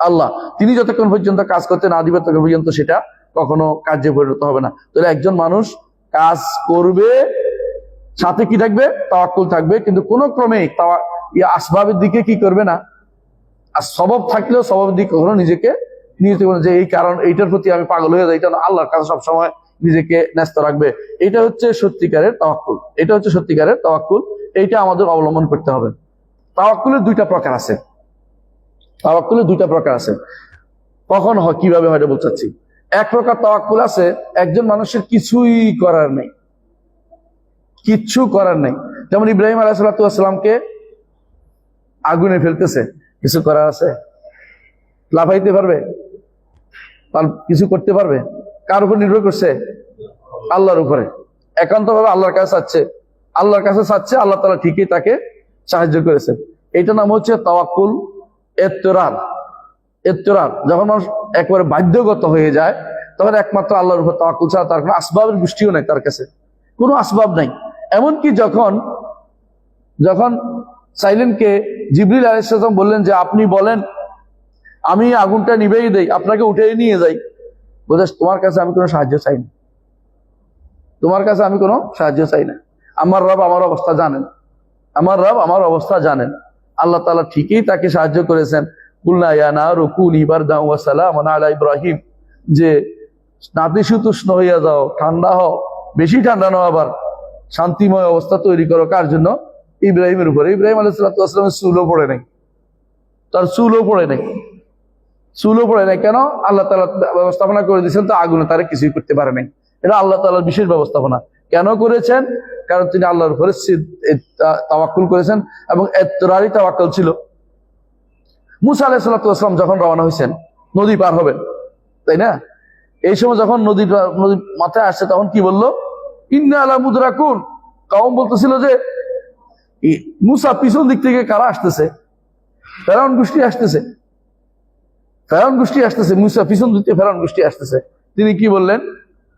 আল্লাহ। তিনি যতক্ষণ পর্যন্ত কাজ করতে না দিবে ততক্ষণ পর্যন্ত সেটা কখনো কার্যে পরিণত হবে না। তাহলে একজন মানুষ কাজ করবে, সাথে কি থাকবে? তাওয়াক্কুল থাকবে, কিন্তু কোন ক্রমে আসবাবের দিকে কি করবে না। আর সবব থাকলেও সববের দিকে কখনো নিজেকে নিয়ত করবে যে এই কারণ এইটার প্রতি আমি পাগল হয়ে যাই, এটা না, আল্লাহর কাছে সবসময় নিজেকে ন্যস্ত রাখবে। এটা হচ্ছে সত্যিকারের তাওয়াক্কুল। এটা হচ্ছে সত্যিকারের তাওয়াক্কুল। এইটা আমাদের অবলম্বন করতে হবে। তাওয়াক্কুলের দুইটা প্রকার আছে। তাওয়াক্কুলের দুইটা প্রকার আছে। কখন হয়, কিভাবে হয় এটা বলতে চাচ্ছি। এক প্রকার তাওয়াক্কুল আছে, একজন মানুষের কিছুই করার নেই, কিচ্ছু করার নেই। যেমন ইব্রাহিম আলাইহিস সালামকে আগুনে ফেলতেছে, কিছু করার আছে? লাফাইতে পারবে? কিছু করতে পারবে? কার উপর নির্ভর করছে? আল্লাহর উপরে। একান্ত ভাবে আল্লাহর কাছে চাচ্ছে, আল্লাহ তাআলা ঠিকই তাকে সাহায্য করেছে। এইটা নাম হচ্ছে তাওয়াক্কুল ইত্তরার। যখন মানুষ একবারে বাধ্যগত হয়ে যায়, তখন একমাত্র আল্লাহর উপর তাওয়াক্কুল ছাড়া তার কোনো আসবাবের গোষ্ঠীও নাই, তার কাছে কোনো আসবাব নাই। এমনকি যখন সাইলেনকে জিবরিল আলাইহিস সালাম বললেন যে আপনি বলেন আমি আগুনটা নিভেই দেই, আপনাকে উঠে নিয়ে যাই, বলে তোমার কাছে আমি কোনো সাহায্য চাই না, তোমার কাছে আমি কোনো সাহায্য চাই না। আমার রব আমার অবস্থা জানেন। আল্লাহ তাআলা ঠিকই তাকে সাহায্য করেছেন। কুলনা ইয়া নারু কুনি বারদান ওয়া সালামান আলা ইব্রাহিম, যে নাতিশীতোষ্ণ হইয়া যাও, ঠান্ডা হও, বেশি ঠান্ডা নয়, আবার শান্তিময় অবস্থা তৈরি করো। কার জন্য? ইব্রাহিমের উপরে। ইব্রাহিম আলাইহিস সালামের চুলও পড়ে নাই, তার চুলও পড়ে নাই। কেন? আল্লাহ তাআলা ব্যবস্থাপনা করে দিয়েছেন, তো আগুনে তারা কিছুই করতে পারে নাই। এটা আল্লাহ তাআলার বিশেষ ব্যবস্থাপনা। কেন করেছেন? কারণ তিনি আল্লাহর উপরে তাওয়াক্কুল করেছেন, এবং এত্তরারি তাওয়াক্কুল ছিল। মুসা আলাইহিস সালাম যখন রওনা হয়েছেন, নদী পার হবেন, তাই না? এই সময় যখন নদী মাথায় আসছে, তখন কি বললো? ইন্না লা মুদরাকুন। কওম বলতেছিল যে মুসা, পিছন দিক থেকে কারা আসতেছে? ফেরাউন গোষ্ঠী আসতেছে। মুসা পিছন দিক থেকে ফেরাউন গোষ্ঠী আসতেছে। তিনি কি বললেন?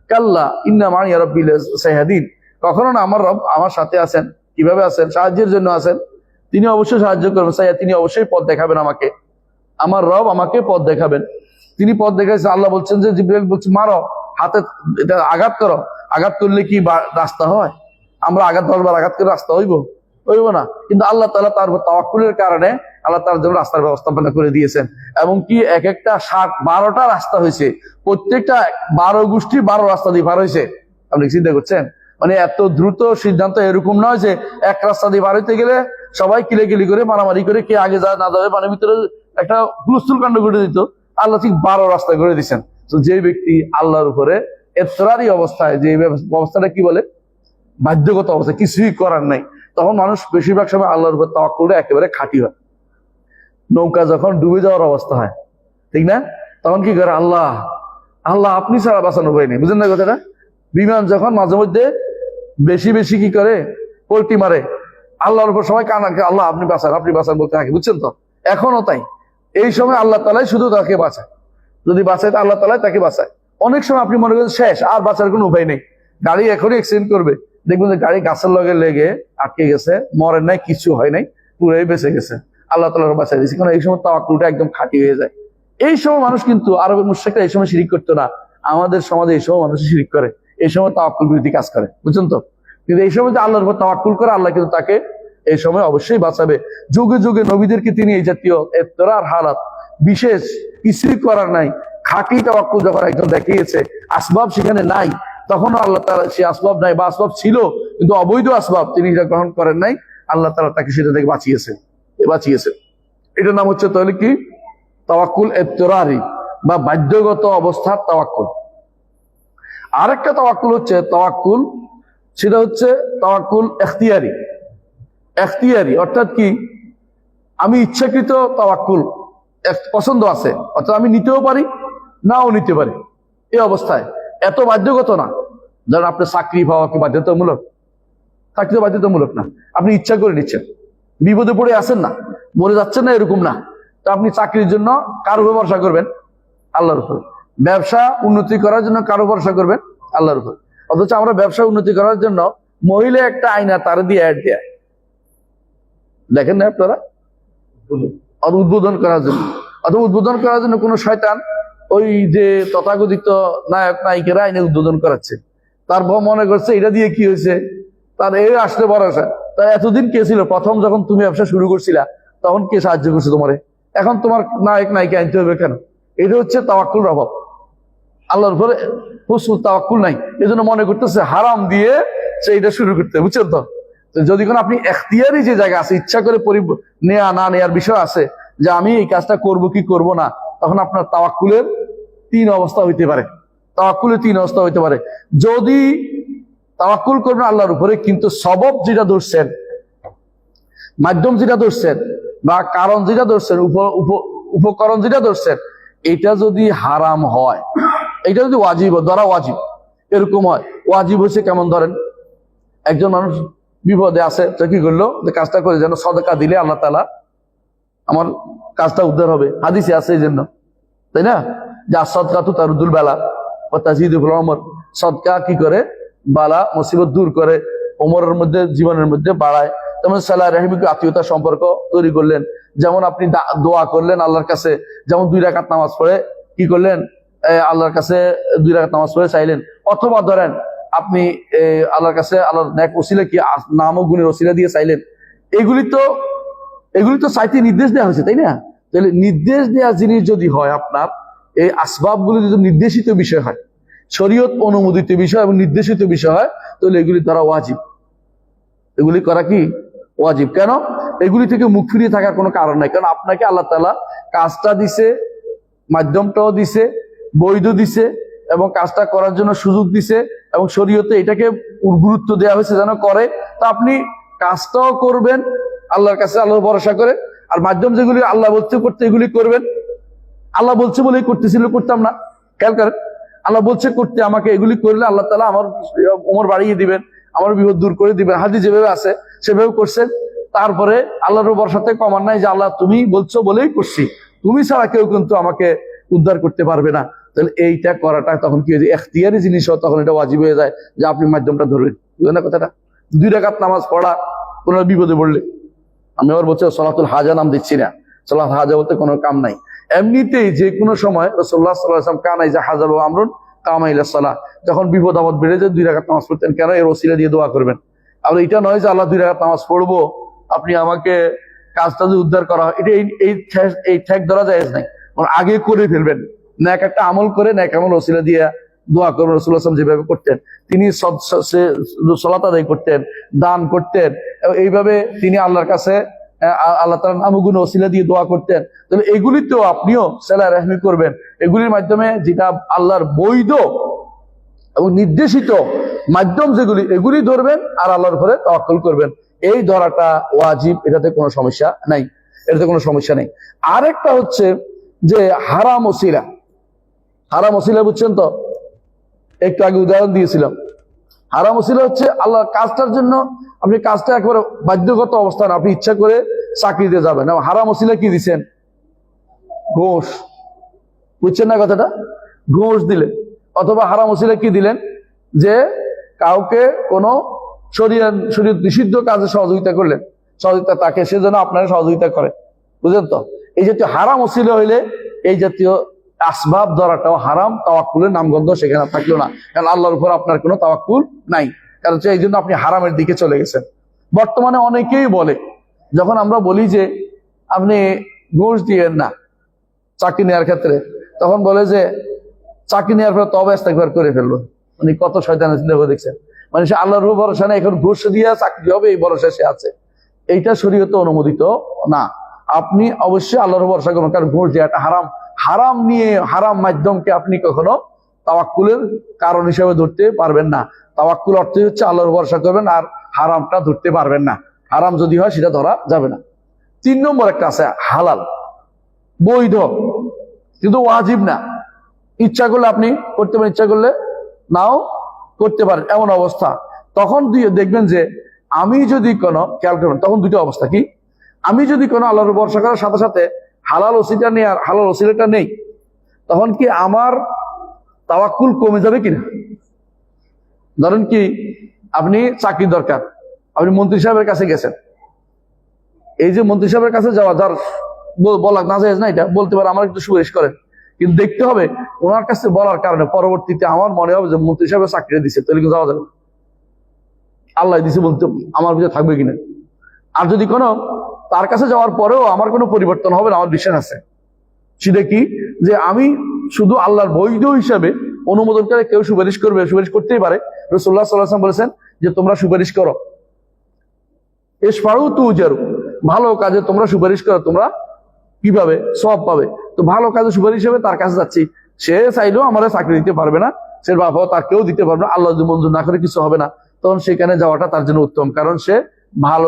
কাল্লা ইন্না মাইয়া রাব্বি সাইহাদিন। কখনো না, আমার রব আমার সাথে আছেন। কিভাবে আছেন? সাহায্যের জন্য আছেন। তিনি অবশ্যই সাহায্য করবেন, তিনি অবশ্যই পথ দেখাবেন আমাকে। আমার রব আমাকে পথ দেখাবেন। তিনি পথ দেখাইছে। আল্লাহ বলছেন যে জিবরাইল বলছে মারো, হাতে এটা আঘাত করো। আঘাত করলে কি রাস্তা হয়? আমরা আঘাত করে রাস্তা হইব না। কিন্তু আল্লাহ তাআলা তার তাওয়াক্কুলের কারণে আল্লাহ তার জন্য রাস্তার ব্যবস্থাপনা করে দিয়েছেন। এবং কি এক একটা 12টা রাস্তা হয়েছে, প্রত্যেকটা 12 গোষ্ঠী 12 রাস্তা দিয়ে পার হয়েছে। আপনি চিন্তা করছেন? মানে এত দ্রুত সিদ্ধান্ত এরকম নয় যে এক রাস্তা দিয়ে পার হইতে গেলে সবাই কিলেকিলি করে মারামারি করে কে আগে যায় না যাবে, মানে ভিতরে একটা হুলস্থুল কাণ্ড ঘটে দিত। আল্লাহ ঠিক 12 রাস্তা করে দিচ্ছেন। তো যে ব্যক্তি আল্লাহর উপরে এতরারি অবস্থায়, যে অবস্থাটা কি বলে, বাধ্যগত অবস্থা, কিছুই করার নাই, তখন মানুষ বেশিরভাগ সময় আল্লাহর উপর তাওয়াক্কুলটা একেবারে খাঁটি হয়। নৌকা যখন ডুবে যাওয়ার অবস্থা হয়, ঠিক না, তখন কি করে? আল্লাহ আপনি ছাড়া বাঁচানোর উপায় নেই। বুঝলেন না কথাটা? বিমান যখন মাঝে মধ্যে বেশি কি করে, পোল্টি মারে, আল্লাহর উপর সবাই কানা, আল্লাহ আপনি বাঁচান বলতে থাকে, বুঝছেন তো? এখনো তাই। এই সময় আল্লাহ তাআলাই শুধু তাকে বাঁচায়। যদি বাঁচায় আল্লাহ তাআলাই তাকে বাঁচায়। অনেক সময় আপনি মনে করেন শেষ, আর বাঁচার কোনো উপায় নেই, গাড়ি এখনই অ্যাক্সিডেন্ট করবে, দেখবেন যে গাড়ি গাছের লগে লেগে আটকে গেছে, মরেন নাই, কিছু হয় নাই, পুরাই বেঁচে গেছে, আল্লাহ তাআলা বাঁচাই দিয়েছে। কারণ এই সময় তাওয়াক্কুলটা একদম খাঁটি হয়ে যায়। এই সময় মানুষ কিন্তু, আরবের মুশরিকরা এই সময় শিরিক করতো না, আমাদের সমাজে এই সময় মানুষ শিরিক করে, এই সময় তাওয়াক্কুল বিরোধী কাজ করে, বুঝছেন তো? কিন্তু এই সময় যে আল্লাহর উপর তাওয়াক্কুল করে, আল্লাহ কিন্তু তাকে এই সময় অবশ্যই বাঁচাবে। যুগে যুগে নবীদেরকে তিনি এই জাতীয় ইফতিরার হালাত, বিশেষ কিছুই করার নাই, খাঁটি তাওয়াক্কুল যখন একজন দেখিয়েছে, আসবাব সেখানে নাই, তখনও আল্লাহ তাআলা সে আসবাব নাই, বা আসবাব ছিল কিন্তু অবৈধ আসবাব তিনি যা গ্রহণ করেন নাই, আল্লাহ তাআলা তাকে সেটা থেকে বাঁচিয়েছেন। এটার নাম হচ্ছে তাহলে কি? তাওয়াক্কুল ইফতিরারি বা বাধ্যগত অবস্থার তাওয়াক্কুল। আরেকটা তাওয়াক্কুল হচ্ছে তাওয়াক্কুল, সেটা হচ্ছে তাওয়াক্কুল ইখতিয়ারি। ইখতিয়ারি অর্থাৎ কি? আমি ইচ্ছাকৃত তাওয়াক্কুল, পছন্দ আছে, অর্থাৎ আমি নিতেও পারি নাও নিতে পারি, এই অবস্থায় এত বাধ্যগত না। ধরেন আপনার চাকরি পাওয়া কি বাধ্যতামূলক? চাকরি তো বাধ্যতামূলক না, আপনি ইচ্ছা করে নিচ্ছেন। বিপদে পড়ে আছেন না, মরে যাচ্ছেন না, এরকম না, তো আপনি চাকরির জন্য কার উপর ভরসা করবেন? আল্লাহর উপর। ব্যবসা উন্নতি করার জন্য কারো ভরসা করবেন? আল্লাহর উপর। অথচ আমরা ব্যবসা উন্নতি করার জন্য মহিলা একটা আয়না তার দিয়ে অ্যাড দেয়, দেখেন না আপনারা? উদ্বোধন করার জন্য, অথবা উদ্বোধন করার জন্য কোন শয়তান ওই যে তথাকথিত নায়ক নায়িকারা আইনে উদ্বোধন করাচ্ছে, তারপর মনে করছে এটা দিয়ে কি হয়েছে, তার এই আসলে ভরসা। তা এতদিন কে ছিল? প্রথম যখন তুমি ব্যবসা শুরু করছিলা তখন কে সাহায্য করছে তোমারে? এখন তোমার নায়ক নায়িকা আনতে হবে কেন? এটা হচ্ছে তাওয়াক্কুল অভাব, আল্লাহর উপরে হুসুল তাওয়াক্কুল নাই, এই জন্য মনে করতেছে হারাম দিয়ে সে এটা শুরু করতে, বুঝছেন তো? যদি কোনো আপনি এখতিয়ারি যে জায়গা আছে, ইচ্ছা করে নেয়া না নেয়ার বিষয় আছে, যে আমি এই কাজটা করব কি করব না, তখন আপনার তাওয়াক্কুলের তিন অবস্থা হইতে পারে। তাওয়াক্কুলের তিন অবস্থা হইতে পারে। যদি তাওয়াক্কুল করবেন আল্লাহর উপরে, কিন্তু সবব যেটা ধরছেন, মাধ্যম যেটা ধরছেন, বা কারণ যেটা ধরছেন, উপকরণ যেটা ধরছেন, এটা যদি হারাম হয়, এটা যদি ওয়াজিব ধরা ওয়াজিব এরকম হয়, ওয়াজিব হচ্ছে কেমন? ধরেন একজন মানুষ বিপদে আছে, তো কি করলো, যে কাজটা করে যেন সদকা দিলে আল্লাহ তাআলা আমার কাজটা উদ্ধার হবে, হাদিসে আছে এই জন্য, তাই না? যে সদকা তু তারুদুল বালা ও তাজিদুল ওমর, সদকা কি করে? বালা মুসিবত দূর করে, ওমরের মধ্যে, জীবনের মধ্যে বাড়ায়। তেমন সালাহ রাহিমিকে আত্মীয়তা সম্পর্ক তৈরি করলেন। যেমন আপনি দোয়া করলেন আল্লাহর কাছে, যেমন 2 রাকাত নামাজ পড়ে কি করলেন, আল্লাহর কাছে 2 রাকাত নামাজ পড়ে চাইলেন। অথবা ধরেন আপনি আল্লাহর কাছে আল্লাহর নেক ওসিলা কি নাম ও গুণের ওসিলা দিয়ে চাইলেন। এগুলি তো চাইতে নির্দেশ দেওয়া হয়েছে, তাই না? তাহলে নির্দেশ দেওয়া জিনিস যদি হয়, আপনার এই আসবাবগুলি যদি নির্দেশিত বিষয় হয়, শরীয়ত অনুমোদিত বিষয় এবং নির্দেশিত বিষয় হয়, তাহলে এগুলি দ্বারা ওয়াজিব, এগুলি করা কি ওয়াজিব। কেন? এগুলি থেকে মুখ ফিরিয়ে থাকার কোনো কারণ নাই। কারণ আপনাকে আল্লাহ তাআলা কাজটা দিছে, মাধ্যমটাও দিছে, বৈধ দিছে, এবং কাজটা করার জন্য সুযোগ দিছে, এবং শরীয়তে এটাকে গুরুত্ব দেওয়া হয়েছে যেন করে। তা আপনি কাজটাও করবেন আল্লাহর কাছে, আল্লাহর ভরসা করে, আর মাধ্যম যেগুলি আল্লাহ বলছে করতে, এগুলি করবেন। আল্লাহ বলছে বলেই করতেছিল, করতাম না, খেয়াল করেন, আল্লাহ বলছে করতে, আমাকে এগুলি করলে আল্লাহ তাআলা আমার ওমর বাড়িয়ে দিবেন, আমার বিপদ দূর করে দিবেন, হাদিস যেভাবে আছে সেভাবে করছেন। তারপরে আল্লাহর ভরসাতে কমার নাই, যে আল্লাহ তুমি বলছো বলেই করছি, তুমি ছাড়া কেউ কিন্তু আমাকে উদ্ধার করতে পারবে না। তাহলে এইটা করাটা তখন কি হয়ে যায়? এখতিয়ারি জিনিস, তখন এটা ওয়াজিব হয়ে যায় যে আপনি মাধ্যমটা ধরবেন, বুঝলেন না কথাটা? 2 রাকাত নামাজ পড়া কোন বিপদে পড়লে, আমি আবার বলছি সলাতুল হাজা নাম দিচ্ছি না, সলাত হাজা বলতে কোনো কাম নাই। এমনিতেই যে কোনো সময় রাসূলুল্লাহ সাল্লাল্লাহু আলাইহি ওয়াসাল্লাম কানাই যা হাজাল আমরুন কামা ইলা সালাহ, যখন বিপদ আপদ বেড়ে যায় 2 রাকাত নামাজ পড়তেন। কেন? এর ওসিলা দিয়ে দোয়া করবেন। আর এটা নয় যে আল্লাহ 2 রাকাত নামাজ পড়বো, আপনি আমাকে কাজটা যদি উদ্ধার করা হয়, এটা এই ঠেক ধরা জায়েজ নাই। আগে করে ফেলবেন, নেক একটা আমল করে নেক আমল ওসিলা দিয়ে দোয়া করবেন। রাসূলুল্লাহ সাল্লাল্লাহু আলাইহি ওয়াসাল্লাম যেভাবে করতেন, তিনি সালাত আদায় করতেন, দান করতেন, এইভাবে তিনি আল্লাহর কাছে আল্লাহ তাআলার নাম ও গুণ ওসিলা দিয়ে দোয়া করতেন। তাহলে এগুলিতেও আপনিও সিলা রাহমি করবেন। এগুলির মাধ্যমে যেটা আল্লাহর বৈধ এবং নির্দেশিত মাধ্যম যেগুলি, এগুলি ধরবেন আর আল্লাহর উপরে তাওয়াক্কুল করবেন। এই ধরাটা ওয়াজিব, এটাতে কোনো সমস্যা নাই, এটাতে কোনো সমস্যা নেই। আরেকটা হচ্ছে যে হারাম ওসিলা। হারাম ওসিলা বুঝছেন তো? একটু আগে উদাহরণ দিয়েছিলাম। হারাম ওসিলা হচ্ছে আল্লাহ কাজটার জন্য আপনি কাজটা একেবারে বাধ্যগত অবস্থান, আপনি ইচ্ছা করে চাকরিতে যাবেন, হারাম ওসিলা কি দিচ্ছেন? ঘোষ, বুঝছেন না কথাটা? ঘোষ দিলেন। অথবা হারাম ওসিলা কি দিলেন? যে কাউকে কোনো শরীয়ত নিষিদ্ধ কাজে সহযোগিতা করলেন, সহযোগিতা তাকে সে যেন আপনারা সহযোগিতা করে, বুঝলেন তো? এই জাতীয় হারাম ওসিলা হইলে এই জাতীয় আসবাব ধরাটাও হারাম, তাওয়াক্কুলের নামগন্ধ সেখানে থাকলো না, কারণ আল্লাহর উপর আপনার কোনো তাওয়াক্কুল নাই, কারণ এই জন্য আপনি হারামের দিকে চলে গেছেন। বর্তমানে অনেকেই বলে, যখন আমরা বলি যে আপনি ঘুষ দিয়েন না চাকরি নেওয়ার ক্ষেত্রে, তখন বলে যে চাকরি নেওয়ার পর তবে ইস্তেগফার করে ফেললো। উনি কত শয়তানের চিন্তা করে দেখছেন, মানে সে আল্লাহর উপর ভরসা নেই, এখন ঘুষ দিয়ে চাকরি হবে এই ভরসা সে আছে। এইটা শরীয়তে অনুমোদিত না। আপনি অবশ্যই আল্লাহর উপর ভরসা করবেন, কারণ ঘুষ দেওয়াটা হারাম। হারাম নিয়ে হারাম মাধ্যমকে আপনি কখনো তাওয়াক্কুলের কারণ হিসেবে ধরতে পারবেন না। তাওয়াক্কুল অর্থ হচ্ছে আল্লাহর ভরসা করবেন আর হারামটা ধরতে পারবেন না। হারাম যদি হয় সেটা ধরা যাবে না। 3 নম্বর একটা আছে হালাল, বৈধ, কিন্তু ওয়াজিব না। ইচ্ছা করলে আপনি করতে পারেন, ইচ্ছা করলে নাও করতে পারেন, এমন অবস্থা। তখন দেখবেন যে আমি যদি কোনো, খেয়াল করবেন, তখন দুটো অবস্থা কি, আমি যদি কোনো আল্লাহর ভরসা করার সাথে সাথে হালাল ওসিলা নেই আর হালাল ওসিলাটা নেই, তখন কি আমার তাওয়াক্কুল কমে যাবে কিনা? ধরেন কি, আপনি চাকরি দরকার, আপনি মন্ত্রী সাহেবের কাছে গেছেন। এই যে মন্ত্রী সাহেবের কাছে যাওয়া, যার বলা না যায় না, এটা বলতে পারে আমার একটু সুপারিশ করেন, কিন্তু দেখতে হবে ওনার কাছে বলার কারণে পরবর্তীতে আমার মনে হবে যে মন্ত্রী সাহেবের চাকরি দিচ্ছে, তাহলে কিন্তু যাওয়া যাবে, আল্লাহ দিছে বলতে আমার ভিতরে থাকবে কিনা। আর যদি কোনো তার কাছে যাওয়ার পরেও আমার কোনো পরিবর্তন হবে না, আমার বিশ্বাস আছে, সেটা কি, যে আমি শুধু আল্লাহর বৈধ হিসাবে অনুমোদন করে কেউ সুপারিশ করবে, সুপারিশ করতেই পারে। রাসূলুল্লাহ সাল্লাল্লাহু আলাইহি ওয়াসাল্লাম বলেছেন যে তোমরা সুপারিশ করো, ইশফাউ তুজারু, ভালো কাজে তোমরা সুপারিশ করো, তোমরা কিভাবে সওয়াব পাবে। তো ভালো কাজে সুপারিশ হিসেবে তার কাছে যাচ্ছি, সে চাইলেও আমার চাকরি দিতে পারবে না, সে বাবাও তার কেউ দিতে পারবে না, আল্লাহ যদি মঞ্জুর না করে কিছু হবে না, তখন সেখানে যাওয়াটা তার জন্য উত্তম, কারণ সে ভালো,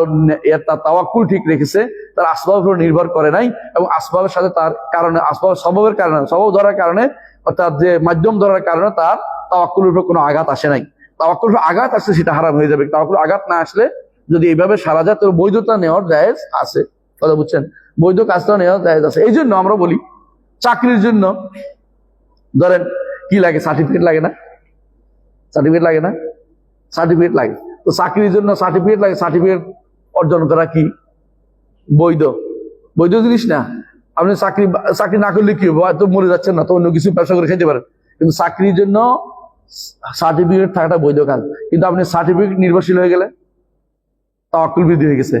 তার তাওয়াক্কুল ঠিক রেখেছে, তার আসবাবের উপর নির্ভর করে নাই, এবং আসবাবের সাথে তার কারণে, আসবাব স্বভাবের কারণে, স্বভাব ধরার কারণে, অর্থাৎ যে মাধ্যম ধরার কারণে তার তাওয়াক্কুলের উপর কোনো আঘাত আসে নাই। তাওয়াক্কুল আঘাত আসলে সেটা হারাম হয়ে যাবে। তাওয়াক্কুল আঘাত না আসলে যদি এইভাবে সারা যায়, তো বৈধতা নেওয়ার জায়েজ আছে, কথা বুঝছেন? বৈধ কাজটা নেওয়ার জায়েজ আছে। এই জন্য আমরা বলি চাকরির জন্য ধরেন কি লাগে, সার্টিফিকেট লাগে না? সার্টিফিকেট লাগে না? সার্টিফিকেট লাগে। তো চাকরির জন্য সার্টিফিকেট লাগে, সার্টিফিকেট অর্জন করা কি বৈধ? বৈধ জিনিস না। আপনি চাকরি না করলে কি হবে, তো মরে যাচ্ছেন না, তো অন্য কিছু ব্যবসা করে খেতে পারেন, কিন্তু চাকরির জন্য সার্টিফিকেট থাকাটা বৈধ কাজ। কিন্তু আপনি সার্টিফিকেট নির্ভরশীল হয়ে গেলে তাওয়াক্কুল বৃদ্ধি হয়ে গেছে,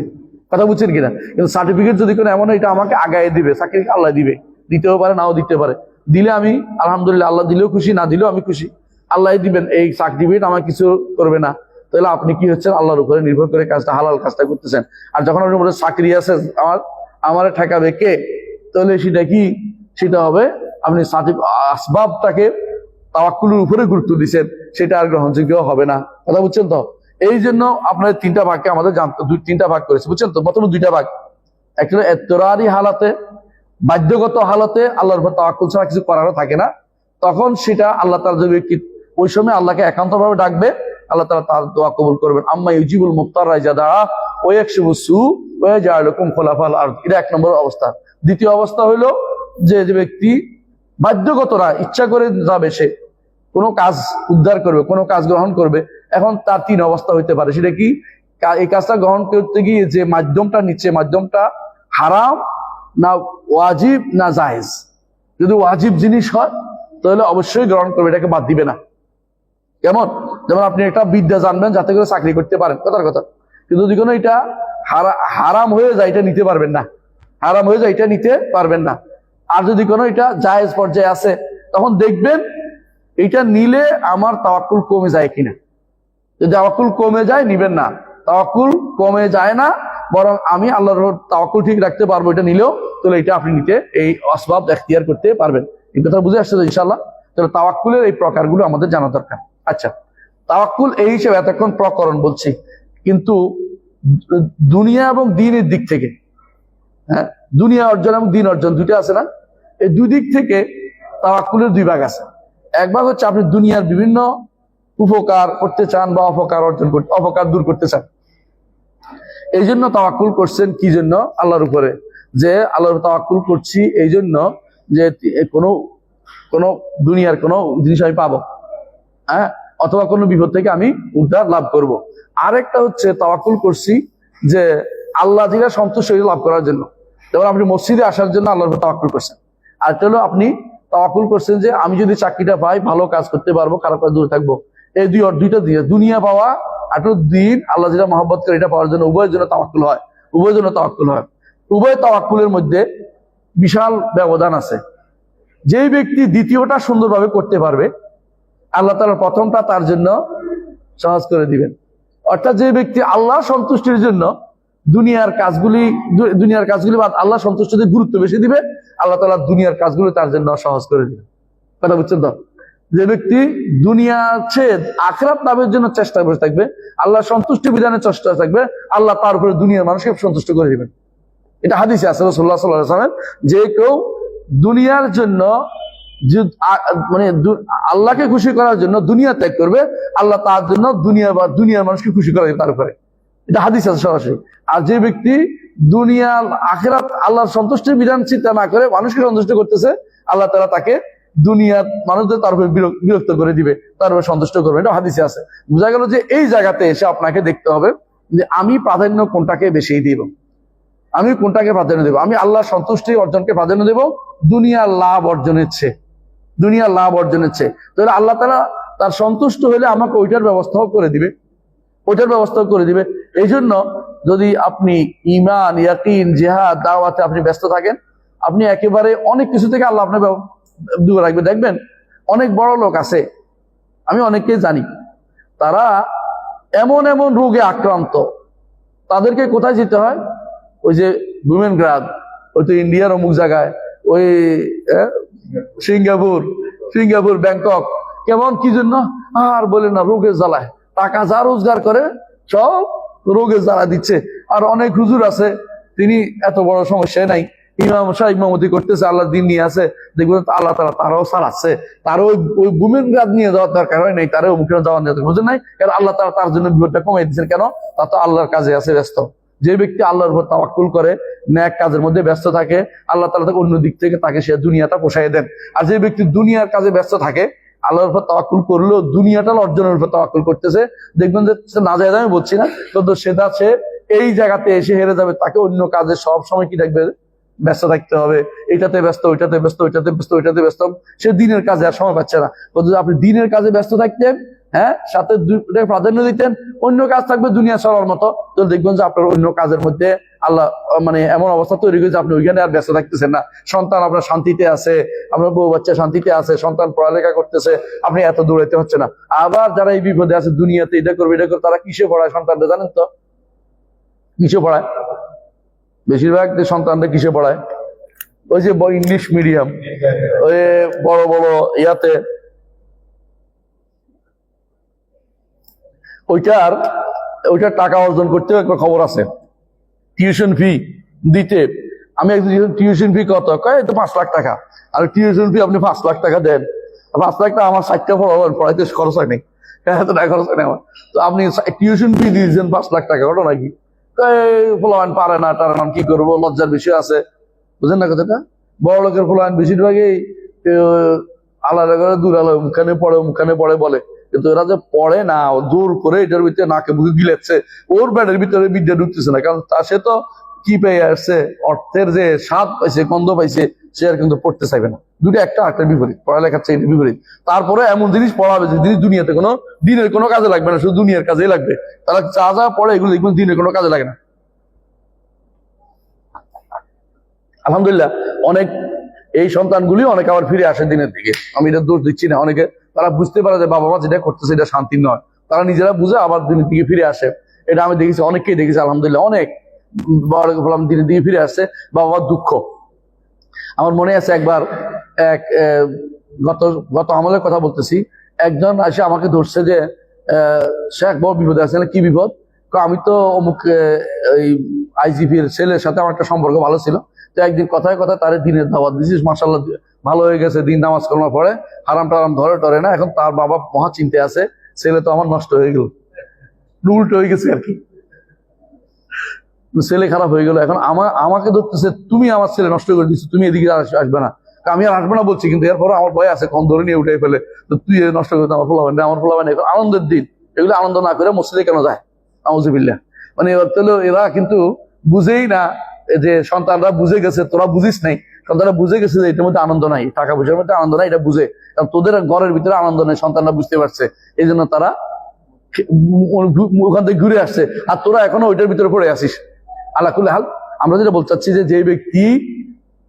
কথা বুঝছেন কিনা? কিন্তু সার্টিফিকেট যদি কোনো এমন এটা আমাকে আগায় দিবে, চাকরি আল্লাহ দিবে, দিতেও পারে নাও দিতে পারে, দিলে আমি আলহামদুলিল্লাহ, আল্লাহ দিলেও খুশি, না দিলেও আমি খুশি, আল্লাহ দিবেন, এই সার্টিফিকেট আমার কিছু করবে না, তাহলে আপনি কি হচ্ছেন, আল্লাহর উপরে নির্ভর করে কাজটা, হালাল কাজটা করতেছেন। আর যখন আপনি বলে চাকরি আছে আমার ঠেকাবে কে, তাহলে সেটা কি, সেটা হবে আপনি আসবাবটাকে তাওয়াক্কুলের উপরে গুরুত্ব দিচ্ছেন, সেটা আর গ্রহণযোগ্য হবে না, কথা বুঝছেন তো? এই জন্য আপনার 3টা ভাগকে আমাদের জানতে, 3টা ভাগ করেছে, বুঝছেন তো? প্রথমে 2টা ভাগ, একটা এত্তরারি হালাতে, বাধ্যগত হালাতে আল্লাহর উপর তাওয়াক্কুল ছাড়া কিছু করারও থাকে না, তখন সেটা আল্লাহ তাআলা যদি ওই সময় আল্লাহকে একান্তভাবে ডাকবে, আল্লাহ তাআলা তার দোয়া কবুল করবেন। আম্মা ইউজিবুল মুফতারা ইযা দা ওয়া ইয়াকশিফু সু ওয়া ইয়াজআলুকুম খুলাফাল আরদ, এটা 1 নম্বর অবস্থা। দ্বিতীয় অবস্থা হইল যে ব্যক্তি বাধ্যগতরা ইচ্ছা করে যাবে, সে কোনো কাজ উদ্ধার করবে, কোনো কাজ গ্রহণ করবে, এখন তার 3 অবস্থা হইতে পারে। সেটা কি, এই কাজটা গ্রহণ করতে গিয়ে যে মাধ্যমটা নিচ্ছে, মাধ্যমটা হারাম না ওয়াজিব না জায়েজ। যদি ওয়াজিব জিনিস হয় তাহলে অবশ্যই গ্রহণ করবে, এটাকে বাদ দিবে না। কেমন? যেমন আপনি একটা বিদ্যা জানবেন যাতে করে চাকরি করতে পারেন, কথার কথা, কিন্তু যদি কোনো এটা হারাম হয়ে যায়, এটা নিতে পারবেন না, হারাম হয়ে যায়, এটা নিতে পারবেন না। আর যদি কোনো এটা জায়েজ পর্যায়ে আছে, তখন দেখবেন এটা নিলে আমার তাওয়াক্কুল কমে যায় কিনা। যদি তাওয়াক্কুল কমে যায়, নিবেন না। তাওয়াক্কুল কমে যায় না, বরং আমি আল্লাহর তাওয়াক্কুল ঠিক রাখতে পারবো, এটা নিলেও, তাহলে এটা আপনি নিতে, এই আসবাব এখতিয়ার করতে পারবেন। এই কথা বুঝে আসছে ইনশাআল্লাহ? তাহলে তাওয়াক্কুলের এই প্রকারগুলো আমাদের জানা দরকার। আচ্ছা, তাওয়াক্কুল এই হিসেবে এতক্ষণ প্রকরণ বলছি, কিন্তু দুনিয়া এবং দ্বীনের দিক থেকে, হ্যাঁ, দুনিয়া অর্জন এবং দ্বীন অর্জন দুইটা আছে না, এই 2 দিক থেকে তাওয়াক্কুলের 2 ভাগ আছে। এক ভাগ হচ্ছে আপনি দুনিয়ার বিভিন্ন উপকার করতে চান বা অপকার অর্জন করতে, অপকার দূর করতে চান, এই জন্য তাওয়াক্কুল করছেন। কি জন্য? আল্লাহর উপরে, যে আল্লাহর তাওয়াক্কুল করছি এই জন্য যে কোনো কোনো দুনিয়ার কোনো জিনিস আমি পাবো, হ্যাঁ, অথবা কোনো বিপদ থেকে আমি উদ্ধার লাভ করব। আরেকটা হচ্ছে তাওয়াক্কুল করছি যে আল্লাহ যেটা সন্তুষ্ট লাভ করার জন্য, যেমন আপনি মসজিদে আসার জন্য আল্লাহর উপর তাওয়াক্কুল করছেন। আরেকটা হলো আপনি তাওয়াক্কুল করছেন যে আমি যদি চাকরিটা পাই ভালো কাজ করতে পারবো, খারাপ কাজ দূরে থাকবো। এই দুইটা দিয়ে দুনিয়া পাওয়া আর দিন আল্লাহ যেটা মহব্বত করে এটা পাওয়ার জন্য উভয়ের জন্য তাওয়াক্কুল হয়, উভয়ের জন্য তাওয়াক্কুল হয়। উভয় তাওয়াক্কুলের মধ্যে বিশাল ব্যবধান আছে। যে ব্যক্তি দ্বিতীয়টা সুন্দরভাবে করতে পারবে আল্লাহ তাআলা প্রথমটা তার জন্য সহজ করে দিবেন। অর্থাৎ যে ব্যক্তি আল্লাহ সন্তুষ্টির জন্য দুনিয়ার কাজগুলি বা আল্লাহ সন্তুষ্টিতে গুরুত্ব বেশি দিবে, আল্লাহ তাআলা দুনিয়ার কাজগুলো তার জন্য সহজ করে দিবেন। কথা বুঝছেন তো? যে ব্যক্তি দুনিয়া ছেদ আখিরাত লাভের জন্য চেষ্টা করে থাকবে, আল্লাহ সন্তুষ্টি বিধানের চেষ্টা থাকবে, আল্লাহ তার উপরে দুনিয়ার মানুষকে সন্তুষ্ট করে দিবেন। এটা হাদিসে আছে রাসূলুল্লাহ সাল্লাল্লাহু আলাইহি ওয়াসাল্লাম, যে কেউ দুনিয়ার জন্য মানে আল্লাহকে খুশি করার জন্য দুনিয়া ত্যাগ করবে, আল্লাহ তার জন্য দুনিয়ার মানুষকে খুশি করা দিবে তার উপরে। এটা হাদিস আছে সরাসরি। আর যে ব্যক্তি দুনিয়া আখিরাত আল্লাহর সন্তুষ্টির বিধান চিন্তা না করে মানুষকে সন্তুষ্ট করতেছে, আল্লাহ তাআলা তাকে দুনিয়ার মানুষদের তার উপরে বিরক্ত করে দিবে, তার উপরে সন্তুষ্ট করবে। এটা হাদিসে আছে। বোঝা গেল যে এই জায়গাতে এসে আপনাকে দেখতে হবে যে আমি প্রাধান্য কোনটাকে বেশি দিব, আমি কোনটাকে প্রাধান্য দেব। আমি আল্লাহর সন্তুষ্টি অর্জনকে প্রাধান্য দেব দুনিয়ার লাভ অর্জনের চেয়ে, দুনিয়ার লাভ অর্জনের চেয়ে। তাহলে আল্লাহ তাআলা তার সন্তুষ্ট হলে আমাকে ওইটার ব্যবস্থাও করে দিবে, ওইটার ব্যবস্থাও করে দিবে। এই জন্য যদি আপনি ঈমান, ইয়াকিন, জিহাদ, দাওয়াতে আপনি ব্যস্ত থাকেন, আপনি একেবারে অনেক কিছু থেকে আল্লাহ আপনার দূরে রাখবে। দেখবেন অনেক বড় লোক আছে, আমি অনেককে জানি, তারা এমন এমন রোগে আক্রান্ত, তাদেরকে কোথায় যেতে হয়? ওই যে বুমেনগ্রাদ, ওই তো ইন্ডিয়ার অমুক জায়গায়, ওই সিঙ্গাপুর, ব্যাংকক, কেমন কি জন্য আর বলে না, রোগের জ্বালায় টাকা যা রোজগার করে সব রোগের জ্বালা দিচ্ছে। আর অনেক হুজুর আছে, তিনি এত বড় সমস্যা নাই, ইমাম সাহেব ইমামতি করতেছে, আল্লাহ দিন নিয়ে আছে, দেখবেন আল্লাহ তাআলা তারাও ছাড়াচ্ছে, তারও ওই বুমেনগ্রাদ নিয়ে যাওয়ার দরকার হয় নাই, তারও মুখে যাওয়ার দরকার বুঝেন নাই, কারণ আল্লাহ তাআলা তার জন্য বিপদটা কমাই দিচ্ছেন। কেন? তা তো আল্লাহর কাজে আছে ব্যস্ত। যে ব্যক্তি আল্লাহর উপর তাওয়াক্কুল করে, নেক কাজের মধ্যে ব্যস্ত থাকে, আল্লাহ তাআলা তাকে অন্য দিক থেকে তাকে সে দুনিয়াটা পোষায় দেন। আর যে ব্যক্তি দুনিয়ার কাজে ব্যস্ত থাকে, আল্লাহর উপর তাওয়াক্কুল করলেও দুনিয়াটা অর্জনের উপর তাওয়াক্কুল করতেছে, দেখবেন যে না যায়, আমি বলছি না, তো সেটা সে এই জায়গাতে এসে হেরে যাবে। তাকে অন্য কাজে সব সময় কি থাকবে? ব্যস্ত থাকতে হবে, এটাতে ব্যস্ত, ওইটাতে ব্যস্ত, ওইটাতে ব্যস্ত, ওইটাতে ব্যস্ত। সে দিনের কাজে আর সময় পাচ্ছে না। আপনি দিনের কাজে ব্যস্ত থাকতেন, হ্যাঁ, সাথে প্রাধান্য দিতেন, অন্য কাজ থাকবে দুনিয়া চলার মতো, তো দেখবেন যে আপনার অন্য কাজের মধ্যে আল্লাহ মানে এমন অবস্থা তৈরি করেছে আপনি ওইখানে আর ব্যস্ত থাকতেছেন না। সন্তান আপনার শান্তিতে আছে, আপনার বউ বাচ্চা শান্তিতে আছে, সন্তান পড়ালেখা করতেছে, আপনি এত দৌড়াইতে হচ্ছে না। আবার যারা এই বিপদে আছে, দুনিয়াতে এটা করবে এটা করবে, তারা কিসে পড়ায় সন্তানরা জানেন তো? কিসে পড়ায়? বেশিরভাগ সন্তানরা কিসে পড়ায়? ওই যে ইংলিশ মিডিয়াম, ওই বড় বড় ইয়াতে, ওইটার টাকা অর্জন করতে একটা খবর আছে, টিউশন ফি দিতে। আমি একজন টিউশন ফি কত কয়, তো 5 লাখ টাকা। আর টিউশন ফি আপনি 5 লাখ টাকা দেন, 5 লাখ টাকা আমার 60টা পড়াইতে খরচ হয় নাই, এত টাকা খরচ হয় না আমার। তো আপনি টিউশন ফি দিয়েছেন 5 লাখ টাকা, ওটা নাকি ফলান পারে না টারে না, কি করবো, লজ্জার বিষয় আছে, বুঝেন না কথাটা? বড় লোকের ফলান বেশিরভাগই আলাদা করে দূর আলো মুখানে পড়ে বলে, কিন্তু এরা যে পড়ে না, জোর করে এটার ভিতরে নাকে বুকে গিলেছে, ওর ব্যাটের ভিতরে বিদ্যা ঢুকতেছে না, কারণ সে তো কি পেয়ে আসছে, অর্থের যে স্বাদ পাইছে, গন্ধ পাইছে, সে আর কিন্তু পড়তে চাইবে না। দুটো একটা বিপরীত, পড়ালেখার চেয়ে বিপরীত। তারপরে এমন জিনিস পড়াবে যে জিনিস দুনিয়াতে কোনো দিনের কোনো কাজে লাগবে না, শুধু দুনিয়ার কাজেই লাগবে। তারা যা যা পড়ে এগুলো দেখবেন দিনের কোনো কাজে লাগে না। আলহামদুলিল্লাহ অনেক এই সন্তানগুলি অনেকে আবার ফিরে আসে দিনের দিকে, আমি এটা দোষ দিচ্ছি না। অনেকে তারা বুঝতে পারে যে বাবা মা যেটা করতেছে এটা শান্তি নয়, তারা নিজেরা বুঝে আবার দিনের দিকে ফিরে আসে। এটা আমি দেখেছি, অনেককেই দেখেছি আলহামদুলিল্লাহ, অনেক বড় বললাম দিনের দিকে ফিরে আসছে। বাবা মার দুঃখ আমার মনে আছে, একবার এক গত আমলের কথা বলতেছি, একজন এসে আমাকে ধরছে যে সে এক বড় বিপদে আছে। কি বিপদ? আমি তো অমুক আইজিপির ছেলের সাথে আমার একটা সম্পর্ক ভালো ছিল, তো একদিন কথায় কথায় তার দিনের দাওয়াত দিছিস, মাশাআল্লাহ ভালো হয়ে গেছে, দিন নামাজ কালাম পড়ে, হারাম টারাম ধরে না। এখন তার বাবা মহা চিন্তা আছে, ছেলে তো আমার নষ্ট হয়ে গেল, উল্টো হয়ে গেছে আর কি, ছেলে খারাপ হয়ে গেল। এখন আমাকে ধরতেছে, তুমি আমার ছেলে নষ্ট করে দিচ্ছ, তুমি এদিকে আসবে না। আমি আর আসবো না বলছি, কিন্তু এরপর আমার ভয় আছে কম ধরে নিয়ে উঠে ফেলে, তো তুই নষ্ট করতে আমার ফোলাবেন না, আমার ফোলাবেন এখন আনন্দের দিন, এগুলো আনন্দ না করে মসজিদে কেন যায়? আউযুবিল্লাহ। মানে এরা কিন্তু বুঝেই না যে সন্তানরা বুঝে গেছে, তোরা বুঝিস নাই, সন্তানরা বুঝে গেছে যে এটার মধ্যে আনন্দ নাই, টাকা পয়সার মধ্যে আনন্দ নাই, এটা বুঝে, কারণ তোদের ঘরের ভিতরে আনন্দ নেই, সন্তানরা বুঝতে পারছে, এই জন্য তারা ওখান থেকে ঘুরে আসছে, আর তোরা এখনো ওইটার ভিতরে পড়ে আসিস। আল্লাহ কুল্লি হাল, আমরা যেটা বলতে চাচ্ছি যে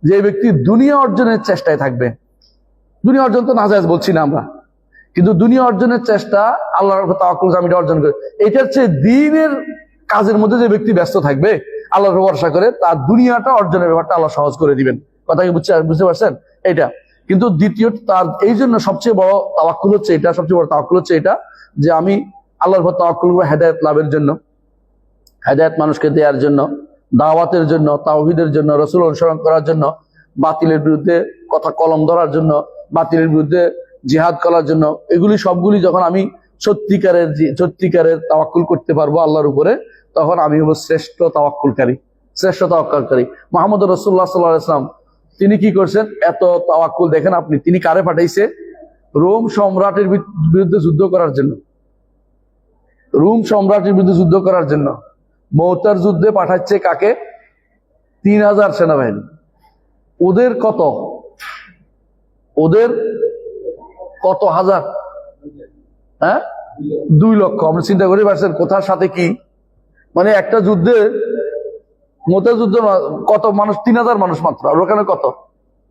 যে ব্যক্তি দুনিয়া অর্জনের চেষ্টায় থাকবে, দুনিয়া অর্জন তো নাজায়েজ বলছি না আমরা, কিন্তু দুনিয়া অর্জনের চেষ্টা আল্লাহর উপর তাওয়াক্কুল আমি অর্জন করে, এটার চেয়ে দ্বীনের কাজের মধ্যে যে ব্যক্তি ব্যস্ত থাকবে আল্লাহর উপর ভরসা করে, তার দুনিয়াটা অর্জনের ব্যাপারটা আল্লাহ সহজ করে দিবেন। কথা কি বুঝতে পারছেন? এটা কিন্তু দ্বিতীয়, তার এই জন্য সবচেয়ে বড় তাওয়াক্কুল হচ্ছে এটা, সবচেয়ে বড় তাওয়াক্কুল হচ্ছে এটা যে আমি আল্লাহর উপর তাওয়াক্কুল করব হেদায়েত লাভের জন্য, হেদায়েত মানুষকে দেওয়ার জন্য, দাওয়াতের জন্য, তাওহীদের জন্য, রাসূল অনুসরণ করার জন্য, বাতিলের বিরুদ্ধে কথা কলম ধরার জন্য, বাতিলের বিরুদ্ধে জিহাদ করার জন্য, এগুলি সবগুলি যখন আমি সত্যিকারের তাওয়াক্কুল করতে পারবো আল্লাহর উপরে, তখন আমি হবো শ্রেষ্ঠ তাওয়াক্কুলকারী। মুহাম্মদ রাসূলুল্লাহ সাল্লাল্লাহু আলাইহি ওয়াসাল্লাম তিনি কি করছেন? এত তাওয়াক্কুল দেখেন আপনি, তিনি কারে পাঠাইছে? রোম সম্রাটের বিরুদ্ধে যুদ্ধ করার জন্য, রোম সম্রাটের বিরুদ্ধে যুদ্ধ করার জন্য মুতার যুদ্ধে পাঠাচ্ছে কাকে? 3000 সেনাবাহিনী। ওদের কত হাজার? হ্যাঁ, 2 লক্ষ। আপনি চিন্তা করে পারছেন কোথার সাথে কি? মানে একটা যুদ্ধে, মুতার যুদ্ধ কত মানুষ? 3000 মানুষ মাত্র। আর ওখানে কত?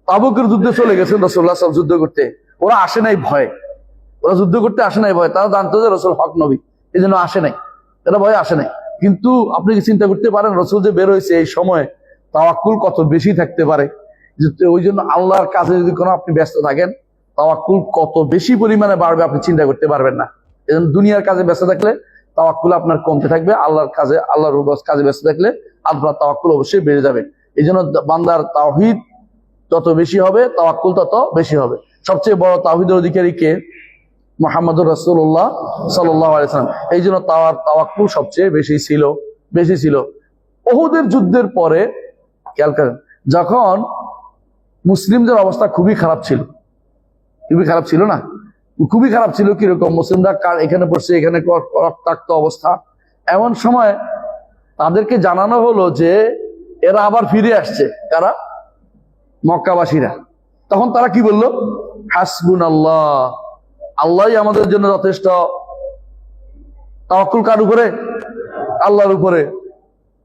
তাবুকের যুদ্ধে চলে গেছেন রাসূলুল্লাহ সাল্লাল্লাহু আলাইহি ওয়াসাল্লাম যুদ্ধ করতে। ওরা আসে নাই ভয়, ওরা যুদ্ধ করতে আসে নাই ভয়, তারা জানতো যে রাসূল হক নবী, এই জন্য আসে নাই, এরা ভয় আসে নাই। কিন্তু আপনি কি চিন্তা করতে পারেন রাসূল যে বের হয়েছে এই সময় তাওয়াক্কুল কত বেশি থাকতে পারে? ওই জন্য আল্লাহর কাছে যদি কোনো আপনি ব্যস্ত থাকেন, তাওয়াক্কুল কত বেশি পরিমাণে বাড়বে আপনি চিন্তা করতে পারবেন না। এজন্য দুনিয়ার কাজে ব্যস্ত থাকলে তাওয়াক্কুল আপনার কমতে থাকবে, আল্লাহর কাজে ব্যস্ত থাকলে আপনার তাওয়াক্কুল অবশ্যই বেড়ে যাবে। এই জন্য বান্দার তাওহীদ যত বেশি হবে, তাওয়াক্কুল তত বেশি হবে। সবচেয়ে বড় তাওহীদের অধিকারী কে? মুহাম্মদুর রাসূলুল্লাহ সাল্লাল্লাহু আলাইহি ওয়াসাল্লাম। এই জন্য তাওয়াক্কুল সবচেয়ে বেশি ছিল। উহুদের যুদ্ধের পরে খেয়াল করেন, যখন মুসলিমদের অবস্থা খুবই খারাপ ছিল না? খুবই খারাপ ছিল। কিরকম? মুসলিমরা এখানে পড়ছে, এখানে রক্তাক্ত অবস্থা। এমন সময় তাদেরকে জানানো হলো যে এরা আবার ফিরে আসছে। কারা? মক্কাবাসীরা। তখন তারা কি বললো? হাসবুনাল্লাহ, আল্লাহই আমাদের জন্য যথেষ্ট। তাওয়াক্কুল কার উপরে? আল্লাহর উপরে।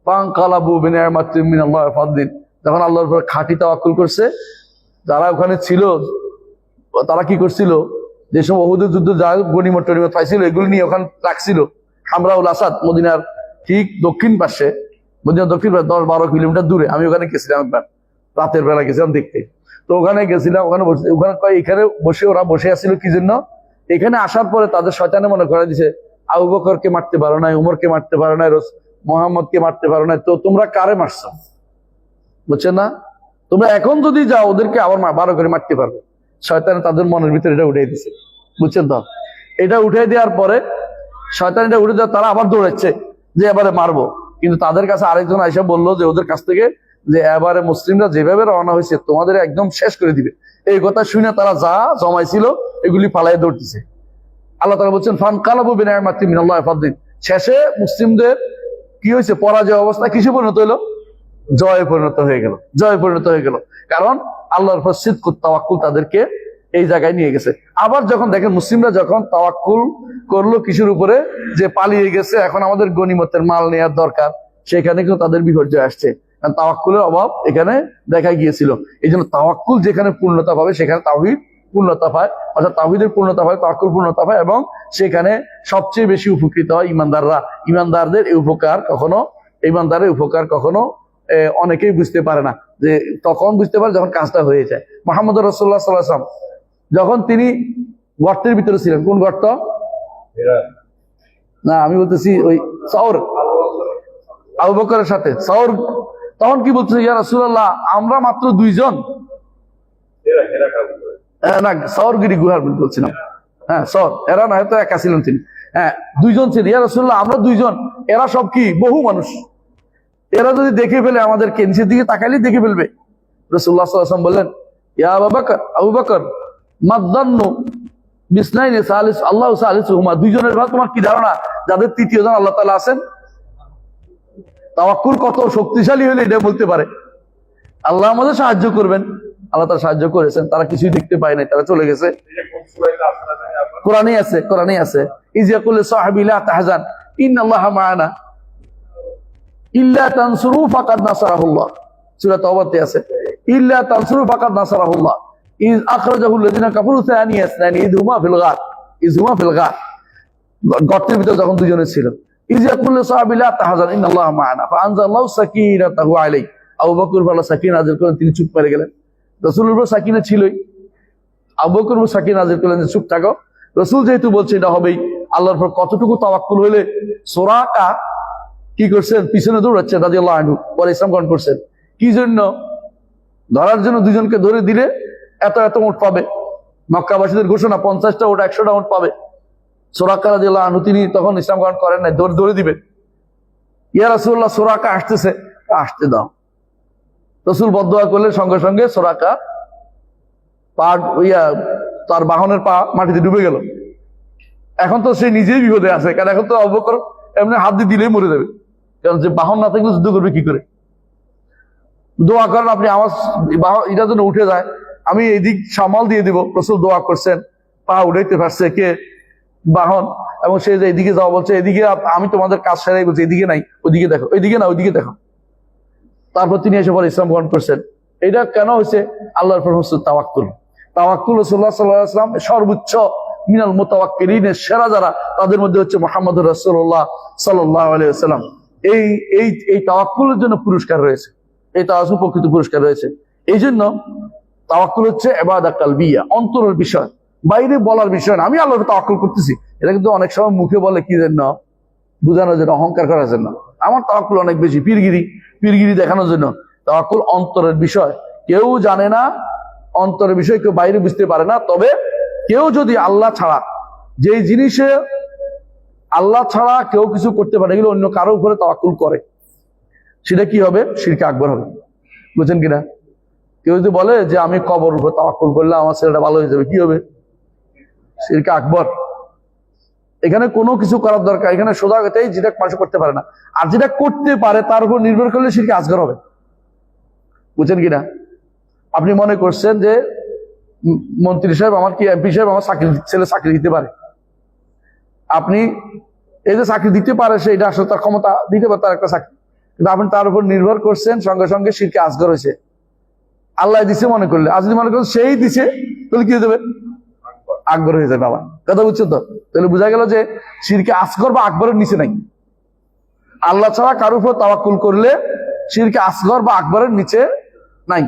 ফানকালাবু বিনিআমাতিন মিনাল্লাহি ওয়া ফাদলিন, যখন আল্লাহর উপরে খাঁটি তাওয়াক্কুল করছে, যারা ওখানে ছিল তারা কি করছিল? যে সময় উহুদের যুদ্ধ যা গনিমত টনিমত পাইছিল এগুলো নিয়ে ওখানে রাখছিল। হামরাউল আসাদ, মদিনার ঠিক দক্ষিণ পাশে, মদিনার দক্ষিণ পাশে 10-12 কিলোমিটার দূরে। আমি ওখানে গেছিলাম একবার, রাতের বেলা গেছিলাম দেখতে। তো ওখানে গেছিলাম, ওখানে এখানে বসে ওরা বসে আসছিল কি জন্য? এখানে আসার পরে তাদের শয়তানে মনে করে দিছে আবু বকরকে মারতে পারো নাই, উমরকে মারতে পারো নাই, মুহাম্মদকে মারতে পারো নাই, তো তোমরা কারে মারছো? বুঝছেন না? তোমরা এখন যদি যাও ওদেরকে আবার 12 করে মারতে পারবে। শয়তানে তাদের মনের ভিতরে এটা উঠে দিছে। বুঝছেন তো? এটা উঠে দেওয়ার পরে শয়তান এটা উঠে দেওয়ার, তারা আবার দৌড়াচ্ছে যে এবারে মারবো। কিন্তু তাদের কাছে আরেকজন আইসা বললো যে ওদের কাছ থেকে যে এবারে মুসলিমরা যেভাবে রওনা হয়েছে তোমাদের একদম শেষ করে দিবে। এই কথা শুনে তারা যা জমাইছিল এগুলি পালাই দৌড়তেছে। আল্লাহ তাআলা বলছেন ফানকালাবু বিনিআমাতিন মিনাল্লাহি ওয়া ফাদলিন। শেষে মুসলিমদের কি হয়েছে? পরাজয় অবস্থা কিসে পরিণত হলো? জয়ে পরিণত হয়ে গেল। কারণ আল্লাহর উপর সিদকুত তাওয়াক্কুল তাদেরকে এই জায়গায় নিয়ে গেছে। আবার যখন দেখেন মুসলিমরা যখন তাওয়াক্কুল করলো কিসের উপরে? যে পালিয়ে গেছে, এখন আমাদের গনিমতের মাল নেওয়ার দরকার, সেখানে কিন্তু তাদের বিপর্যয় আসছে। কারণ তাওয়াক্কুলের অভাব এখানে দেখা গিয়েছিল। এই জন্য তাওয়াক্কুল যেখানে পূর্ণতা পাবে সেখানে তাওহীদ পূর্ণতা পায়, অর্থাৎ তাওহীদের পূর্ণতা পায়, তাওয়াক্কুল পূর্ণতা পায়, এবং সেখানে সবচেয়ে বেশি উপকৃত হয় ইমানদাররা। ইমানদারের উপকার কখনো অনেকেই বুঝতে পারে না, যে তখন বুঝতে পারে যখন কাজটা হয়ে যায়। মুহাম্মদ রাসূলুল্লাহ সাল্লাল্লাহু আলাইহি ওয়াসাল্লাম যখন তিনি গর্তের ভিতরে ছিলেন, কোন গর্ত? না, আমি বলতেছি ওই সওর, আবু বকরের সাথে সওর। তখন কি বলতেছে? ইয়া রাসূলুল্লাহ, আমরা মাত্র 2 জন। না, সওরগিরি গুহার বলছিলাম। হ্যাঁ, সওর, এরা না হয়তো একা ছিলেন তিনি। হ্যাঁ, 2 জন ছিলেন। ইয়া রাসূলুল্লাহ, আমরা 2 জন, এরা সব কি? বহু মানুষ। এরা যদি দেখে ফেলে আমাদেরকে, নিচের দিকে তাকাইলে দেখে ফেলবে। রাসূলুল্লাহ সাল্লাল্লাহু আলাইহি ওয়াসাল্লাম বললেন, ইয়া আবু বকর, আবু বকর মাদ্দান্নু বিসনাইনি সালিস আল্লাহু সালিসুহুমা, দুইজনের ভাগ তোমার কি ধারণা যাদের তৃতীয় জন আল্লাহ তাআলা আছেন? তাওয়াক্কুল কত শক্তিশালী হলে এটা বলতে পারে আল্লাহ আমাদের সাহায্য করবেন। আল্লাহ তারা সাহায্য করেছেন, তারা কিছুই দেখতে পায় নাই, তারা চলে গেছে। কোরআনে আছে, কোরআনে আছে, ইজিয়াকুল সাহাবী লা তাহজান ইন্নাল্লাহা মা'ানা ইল্লা তানসুরু ফাকাদ নাসারাহুল্লাহ, সূরা তাওবাতে আছে, ইল্লা তানসুরু ফাকাদ নাসারাহুল্লাহ ইজ আখরাজাহু আল্লাযিনা কাফারু সানিয়া ইসনানি ইযহুমা ফিল গার, গর্তের ভিতর যখন দুজনে ছিল, ইজিয়াকুল সাহাবী লা তাহজান ইন্নাল্লাহা মা'ানা ফাআনজালাল্লাহু সাকিনাতাহু আলাইহি, আবু বকর ভালো সাকিনা নাযিল করেন, তিনি চুপ করে গেলেন। রাসূলের উপর সাকিনা ছিলই, আবু বকর উপর সাকিনা নাযিল করলেন যে চুপ থাকো। রাসূল যেহেতু বলছে এটা হবেই, আল্লাহর উপর কতটুকু তাওয়াক্কুল হইলে সুরাকা কি করছেন, পিছনে দৌড়াচ্ছেন রাদিয়াল্লাহু আনহু, পরে ইসলাম গ্রহণ করছেন। কি জন্য? ধরার জন্য দুজনকে ধরে দিলে এত এত উট পাবে, মক্কাবাসীদের ঘোষণা 50টা উট 100টা উট পাবে। সুরাকা রাদিয়াল্লাহু আনহু তিনি তখন ইসলাম গ্রহণ করেন নাই, ধরে দিবে। ইয়া রাসূলুল্লাহ সুরাকা আসতেছে, আসতে দাও। রাসূল বদদুয়া করলে সঙ্গে সঙ্গে সুরাকা তার বাহনের পা মাটিতে ডুবে গেল। এখন তো সে নিজেই বিপদে আছে, কারণ এখন তো আবু বকর এমনি হাত দিয়ে দিলেই মরে যাবে, কারণ যে বাহন না থাকলে যুদ্ধ করবে কি করে? দোয়া করেন আপনি আমার এটা যেন উঠে যায়, আমি এই দিক সামাল দিয়ে দিব। রাসূল দোয়া করছেন, পা উঠাইতে পারছে কে? বাহন। এবং সে যে এদিকে যাওয়া বলছে, এদিকে আমি তোমাদের কাজ সেরাই বলছি, এদিকে নাই, ওইদিকে দেখো, ওইদিকে না ওইদিকে দেখো। তারপর তিনি এসে পরে ইসলাম গ্রহণ করছেন। এটা কেন হয়েছে? আল্লাহর উপর তাওয়াক্কুল। তাওয়াক্কুল রাসূলুল্লাহ সাল্লাল্লাহু আলাইহি ওয়াসাল্লাম সর্বোচ্চ মিনাল মুতাওয়াক্কিলিনের সেরা যারা, তাদের মধ্যে হচ্ছে মুহাম্মদুর রাসূলুল্লাহ সাল্লাল্লাহু আলাইহি ওয়াসাল্লাম। এই তাওয়াক্কুলের জন্য পুরস্কার রয়েছে, এই তাওয়াক্কুল প্রকৃত পুরস্কার রয়েছে। এই জন্য তাওয়াক্কুল হচ্ছে ইবাদা কালবিয়া, অন্তরের বিষয়, বাইরে বলার বিষয় না। আমি আল্লাহর উপর তাওয়াক্কুল করতেছি, এটা কিন্তু অনেক সময় মুখে বলে কি জন্য? বোঝানোর জন্য, অহংকার করার জন্য। আমার তাওয়াক্কুল অনেক বেশি, পীরগিরি দেখানোর জন্য। তাওয়াক্কুল অন্তরের বিষয়, কেউ জানে না অন্তরের বিষয়, কেউ বাইরে বুঝতে পারে না। তবে কেউ যদি আল্লাহ ছাড়া, যেই জিনিসে আল্লাহ ছাড়া কেউ কিছু করতে পারে, এগুলো অন্য কারো উপরে তাওয়াক্কুল করে, সেটা কি হবে? শিরকে আকবার হবে। বুঝছেন কিনা? কেউ যদি বলে যে আমি কবর উপর তাওয়াক্কুল করলে আমার ছেলেটা ভালো হয়ে যাবে, কি হবে? শিরকে আকবর। এখানে কোনো কিছু করার দরকার, এখানে সোজা কথাই যেটা মানুষ করতে পারে না, আর যেটা করতে পারে তার উপর নির্ভর করলে শিরকে আসগর হবে। বুঝছেন কিনা? আপনি মনে করছেন যে মন্ত্রী সাহেব আমার কি, এমপি সাহেব আমার ছেলে চাকরি দিতে পারে, আপনি এই যে চাকরি দিতে পারে সেটা আসলে তার ক্ষমতা দিতে পারে, তার একটা চাকরি, কিন্তু আপনি তার উপর নির্ভর করছেন, সঙ্গে সঙ্গে শিরকে আসগর হয়েছে। আল্লাহ দিছে মনে করলে, আর যদি মনে করেন সেই দিছে, তাহলে কি হয়ে যাবে? আকবর হয়ে যাবে। বাবা কথা বুঝছেন তো? তাহলে বোঝা গেল যে শিরকে আসগর বা আকবরের নিচে নাই। আল্লাহ ছাড়া কারোর উপর তাওয়াক্কুল করলে শিরকে আসগর বা আকবরের নিচে নাই।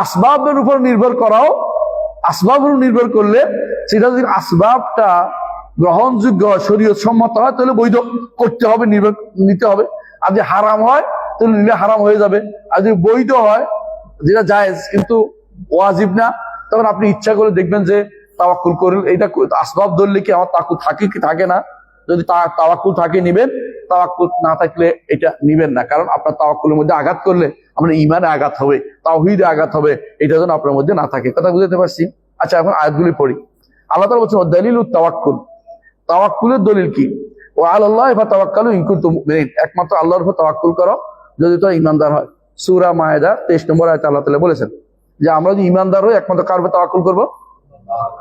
আসবাবের উপর নির্ভর করাও, আসবাবের উপর নির্ভর করলে সেটা যদি আসবাবটা গ্রহণযোগ্য হয়, শরীয়ত সম্মত হয়, তাহলে বৈধ করতে হবে, নিতে হবে। আর যদি হারাম হয় তাহলে নিলে হারাম হয়ে যাবে। আর যদি বৈধ হয়, যেটা জায়েজ কিন্তু ওয়াজিব না, তখন আপনি ইচ্ছা করে দেখবেন যে তাওয়াক্কুল করলে, এটা আসবাব ধরলে কি আমার তাওয়াক্কুল থাকে কি থাকে না? যদি তাওয়াক্কুল থাকে নিবেন, তাওয়াক্কুল না থাকলে এটা নিবেন না। কারণ আপনার তাওয়াক্কুলের মধ্যে আঘাত করলে আপনার ঈমানে আঘাত হবে, তাওহীদে আঘাত হবে, এটা যেন আপনার মধ্যে না থাকে। কথা বুঝতে পারছি? আচ্ছা, এখন আয়াতগুলি পড়ি। আল্লাহ তাআলা বলছেন দালিলুত তাওয়াক্কুল, তাওয়াক্কুলের দলিল কি? ওয়া আলাল্লাহি ফাতাওয়াক্কালু ইন কুনতুম মুমিনিন, একমাত্র আল্লাহর উপর তাওয়াক্কুল করো যদি তোমরা ঈমানদার হয়। সূরা মায়েদা 23 নম্বর আয়াতে আল্লাহ তাআলা বলেছেন যে আমরা যদি ঈমানদার হই, একমাত্র কার উপর তাওয়াক্কুল করব?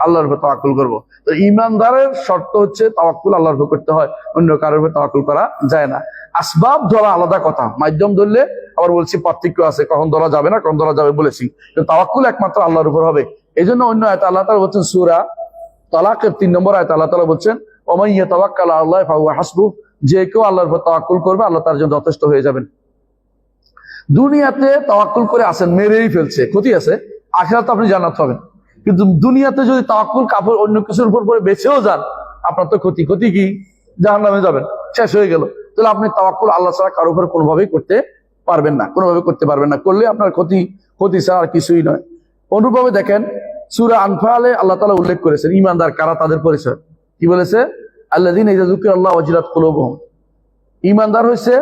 আল্লাহর উপর তাওয়াক্কুল করব। তো ঈমানদারের শর্ত হচ্ছে তাওয়াক্কুল আল্লাহর উপর করতে হয়, অন্য কারোর উপর তাওয়াক্কুল করা যায় না। আসবাব ধরা আলাদা কথা, মাধ্যম ধরলে আবার বলছি পার্থক্য আছে, কখন ধরা যাবে না, কখন ধরা যাবে বলেছি। তো তাওয়াক্কুল একমাত্র আল্লাহর উপর হবে। এই জন্য অন্য আয়াতে আল্লাহ তাআলা বলছেন, সূরা তালাকের 3 নম্বর আয়াতে আল্লাহ তাআলা বলছেন ওমান ইয়াতাওয়াক্কাল আলাল্লাহি ফাহুয়া হাসবুহ, যে কেউ আল্লাহর উপর তাওয়াক্কুল করবে আল্লাহ তার জন্য যথেষ্ট হয়ে যাবেন। দুনিয়াতে তাওয়াক্কুল করে আসেন, মেরেই ফেলছে, ক্ষতি আছে, আখিরাতে আপনি জান্নাত পাবেন। কিন্তু দুনিয়াতে যদি তাওয়াক্কুল কাপড় অন্য কিছুর উপর পরে বেঁচেও যান, আপনার তো ক্ষতি কি? জাহান্নামে যাবেন, শেষ হয়ে গেল। তাহলে আপনি তাওয়াক্কুল আল্লাহ ছাড়া কারোর উপর কোনোভাবেই করতে পারবেন না, কোনোভাবে করতে পারবেন না। করলে আপনার ক্ষতি ছাড়া আর কিছুই নয়। অনুরূপভাবে দেখেন সূরা আনফালে আল্লাহ তাআলা উল্লেখ করেছেন ঈমানদার কারা, তাদের পরিচয় কি বলেছে? আল্লাযীনা ইযা যুকিরাল্লাহু ওয়াজিলাত কুলুবুহুম, ঈমানদার হইছে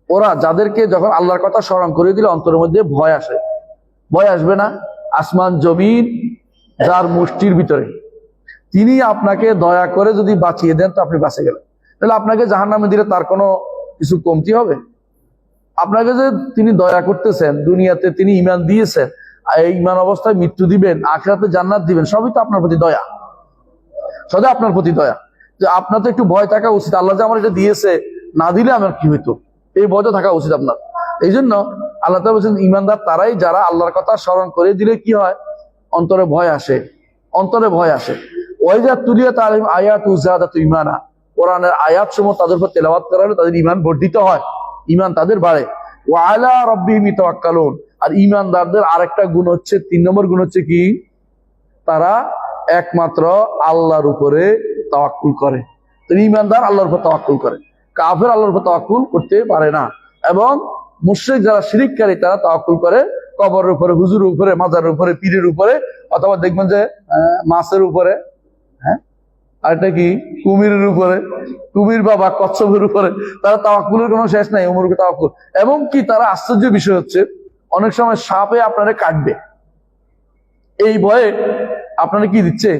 ওরা যাদেরকে যখন আল্লাহর কথা স্মরণ করে দিলে অন্তরের মধ্যে ভয় আসে। ভয় আসবে না? আসমান জমিন যার মুষ্টির ভিতরে, তিনি আপনাকে দয়া করে যদি বাঁচিয়ে দেন তো আপনি বাঁচে গেলেন। তাহলে আপনাকে জাহান্নামে দিলে তার কোনো কিছু কমতি হবে? আপনাকে যে তিনি দয়া করতেছেন, দুনিয়াতে তিনি ঈমান দিয়েছেন, এই ঈমান অবস্থায় মৃত্যু দিবেন, আখিরাতে জান্নাত দিবেন, সবই তো আপনার প্রতি দয়া, সদা আপনার প্রতি দয়া। যে আপনার তো একটু ভয় থাকা উচিত, আল্লাহ যে আমার এটা দিয়েছে, না দিলে আমার কি হইতো, এই ভয়টা থাকা উচিত আপনার। এই জন্য আল্লাহ তাআলা বলছেন ঈমানদার তারাই যারা আল্লাহর কথা স্মরণ করে দিলে কি হয়, অন্তরে ভয় আসে, অন্তরে ভয় আসে। ওয়াইজা তুলিয়াত আলাইহিম আয়াতু যাদাতু ঈমানা, কোরআনের আয়াত সমূহ তাদের উপর তেলাওয়াত করা হলে তাদের ঈমান বর্ধিত হয়, ঈমান তাদের বাড়ে। ওয়া আলা রাব্বিহিম ইয়াতাওয়াক্কালুন, আর ঈমানদারদের আরেকটা গুণ হচ্ছে, 3 নম্বর গুণ হচ্ছে কি, তারা একমাত্র আল্লাহর উপরে তাওয়াক্কুল করে। তো ঈমানদার আল্লাহর উপর তাওয়াক্কুল করে, কাফের আল্লাহর উপর তাওয়াক্কুল করতে পারে না। এবং মুশরিক যারা শিরিককারী তারা তাওয়াক্কুল করে কবরের উপরে, হুজুরের উপরে, মাজারের উপরে, পীরের উপরে, অথবা দেখবেন যে মাছের উপরে, হ্যাঁ আর এটা কি কুমিরের উপরে, কুমির বাবা কচ্ছপের উপরে, তারা তাওয়াক্কুলের কোনো শেষ নাই, ওমরকে তাওয়াক্কুল। এবং কি তারা আশ্চর্য বিষয় হচ্ছে, অনেক সময় সাপে আপনারা কাটবে, এই ভয়ে আপনারা কি দিচ্ছে,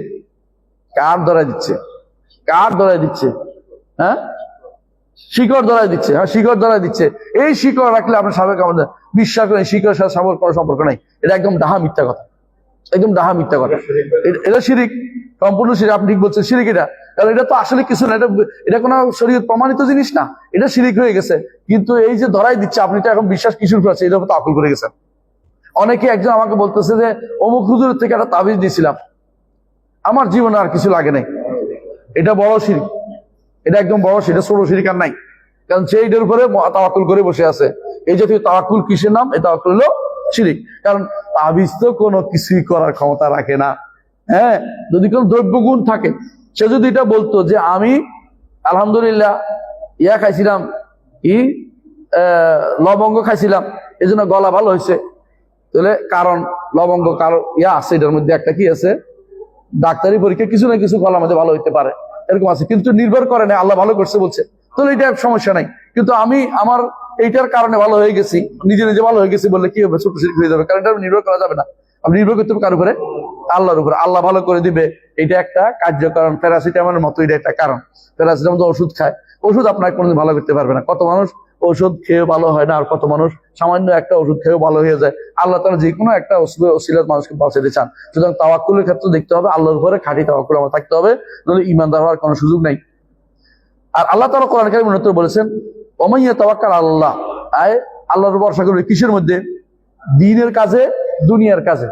কাঠ ধরাই দিচ্ছে, কাঠ ধরাই দিচ্ছে, হ্যাঁ শিকড় ধরাই দিচ্ছে, হ্যাঁ শিকড় ধরাই দিচ্ছে। এই শিকড় রাখলে আপনার সাপে কামড় দেয়, বিশ্বাস করেন শিকড়ের সাথে সাপের কোনো সম্পর্ক নাই, এটা একদম ডাহা মিথ্যা কথা, একদম ডাহা মিথ্যা কথা। এটা শিরিক, সম্পূর্ণ শিরিক। আপনি ঠিক বলছেন শিরিক এটা, কারণ এটা তো আসলে কিছু না, এটা কোনো শরীয়ত প্রমাণিত জিনিস না, এটা শিরিক হয়ে গেছে। কিন্তু এই যে ধরাই দিচ্ছে, আপনি তো এখন বিশ্বাস কিশোর করছে, এটার উপর তাওয়াক্কুল করে গেছেন। অনেকে, একজন আমাকে বলতেছে যে অমুক হুজুরের থেকে একটা তাবিজ দিয়েছিলাম, আমার জীবনে আর কিছু লাগে নাই, এটা বড় শিরিক, এটা একদম বড়, সেটা ছোট শিরিক আর নাই। কারণ সে এটার উপরে তাওয়াক্কুল করে বসে আছে। এই জাতীয় তাওয়াক্কুল কিসের নাম? এই তাওয়াক্কুল হলো শিরিক। কারণ তাবিজ তো কোনো কিছুই করার ক্ষমতা রাখে না। হ্যাঁ, যদি কোনো দ্রব্যগুণ থাকে, সে যদি এটা বলতো যে আমি আলহামদুলিল্লাহ ইয়া খাইছিলাম, কি লবঙ্গ খাইছিলাম, এই জন্য গলা ভালো হয়েছে, তাহলে কারণ লবঙ্গ কারণ ইয়া আছে, এটার মধ্যে একটা কি আছে, ডাক্তারি পরীক্ষা কিছু না কিছু গলার মধ্যে ভালো হইতে পারে, এরকম আছে, কিন্তু নির্ভর করে না, আল্লাহ ভালো করছে বলছে, তাহলে এটা সমস্যা নাই। কিন্তু আমি আমার এইটার কারণে ভালো হয়ে গেছি, নিজে নিজে ভালো হয়ে গেছি বললে কি হবে, ছোট শিরক হয়ে যাবে। কারণ এটা নির্ভর করা যাবে না, আপনি নির্ভর করতে হবে কার উপরে? আল্লাহর উপরে। আল্লাহ ভালো করে দিবে, এটা একটা কার্যকারণ। প্যারাসিটামলের মতো এটা একটা কারণ। প্যারাসিটামল তো ওষুধ খায়, ওষুধ আপনাকে কোনোদিন ভালো করতে পারবে না। কত মানুষ ওষুধ খেয়ে ভালো হয় না, আর কত মানুষ সামান্য একটা ওষুধ খেয়েও ভালো হয়ে যায়। আল্লাহ তাআলা যে কোনো একটা ওসিলাত মানুষকে বাঁচাতে চান। সুতরাং তাওয়াক্কুলের ক্ষেত্রে দেখতে হবে আল্লাহর উপরে খাঁটি তাওয়াক্কুল আমার থাকতে হবে, নইলে ঈমানদার হওয়ার কোনো সুযোগ নাই। আর আল্লাহ তাআলা কোরআন কারীমে উন্নত বলেছেন, ওমান ইয়াতাওয়াক্কাল আল্লাহ, আয় আল্লাহর ভরসা করবে কিসের মধ্যে? দ্বীনের কাজে, দুনিয়ার কাজে,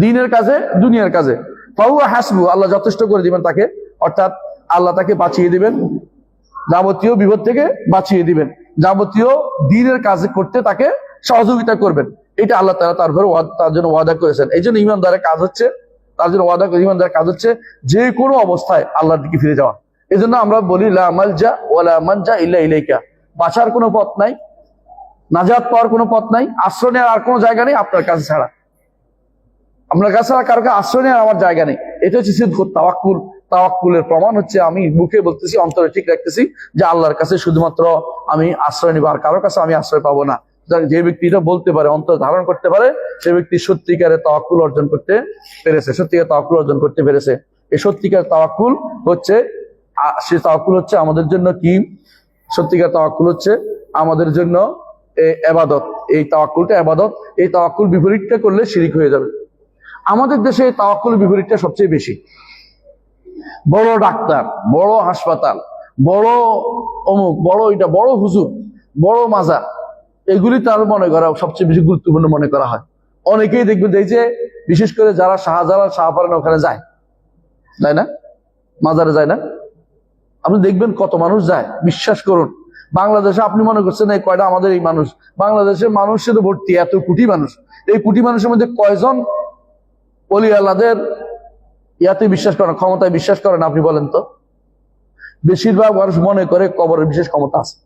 দ্বীনের কাজে, দুনিয়ার কাজে। ফাহুয়া হাসবু, আল্লাহ যথেষ্ট করে দিবেন তাকে, অর্থাৎ আল্লাহ তাকে বাঁচিয়ে দিবেন, যাবতীয় বিপদ থেকে বাঁচিয়ে দিবেন, যাবতীয় দ্বীনের কাজ করতে তাকে সহযোগিতা করবেন। এটা আল্লাহ তাআলা তার উপর তার জন্য ওয়াদা করেছেন। এই জন্য ঈমানদারের কাজ হচ্ছে, তার জন্য ওয়াদা করে ঈমানদারের কাজ হচ্ছে যে কোনো অবস্থায় আল্লাহর দিকে ফিরে যাওয়া। এই জন্য আমরা বলি লা মালজা ওয়ালা মানজা ইল্লা ইলাইকা, বাঁচার কোনো পথ নাই, নাজাত পাওয়ার কোনো পথ নাই, আশ্রয় নেওয়ার আর কোনো জায়গা নেই আপনার কাছে ছাড়া, আপনার কাছে ছাড়া কারো কাছে আশ্রয় নেওয়ার আমার জায়গা নেই। এটা হচ্ছে সিদকুত তাওয়াক্কুল। তাওয়াক্কুলের প্রমাণ হচ্ছে আমি মুখে বলতেছি, অন্তরে ঠিক রাখতেছি যে আল্লাহর কাছে শুধুমাত্র আমি আশ্রয় নিব, আর কারো কাছে আমি আশ্রয় পাবো না। যে ব্যক্তি এটা বলতে পারে, অন্তর ধারণ করতে পারে, সে ব্যক্তি সত্যিকারের তাওয়াক্কুল অর্জন করতে পেরেছে, সত্যিকার তাওয়াক্কুল অর্জন করতে পেরেছে। এই সত্যিকার তাওয়াক্কুল হচ্ছে, সে তাওয়াক্কুল হচ্ছে আমাদের জন্য কি? সত্যিকার তাওয়াক্কুল হচ্ছে আমাদের জন্য ইবাদত। এই তাওয়াক্কুলটা ইবাদত। এই তাওয়াক্কুল বিপরীতটা করলে শিরিক হয়ে যাবে। আমাদের দেশে এই তাওয়াক্কুল বিপরীতটা সবচেয়ে বেশি। বড় ডাক্তার, বড় হাসপাতাল, বড় অমুক, বড় এটা, বড় হুজুর, বড় মাজার, এগুলি তার মনে করা সবচেয়ে বেশি গুরুত্বপূর্ণ মনে করা হয়। অনেকেই দেখবেন এই যে বিশেষ করে যারা শাহজালাল, শাহপারান ওখানে যায়, তাই না, মাজারে যায় না, আপনি দেখবেন কত মানুষ যায়। বিশ্বাস করুন, বাংলাদেশে আপনি মনে করছেন এই কয়টা আমাদের এই মানুষ, বাংলাদেশের মানুষের ভর্তি, এত কোটি মানুষ, এই কোটি মানুষের মধ্যে কয়জন ওলি আল্লাহদের ইয়াতে বিশ্বাস করেন, ক্ষমতায় বিশ্বাস করেন আপনি বলেন তো? বেশিরভাগ মানুষ মনে করে কবরের বিশেষ ক্ষমতা আছে,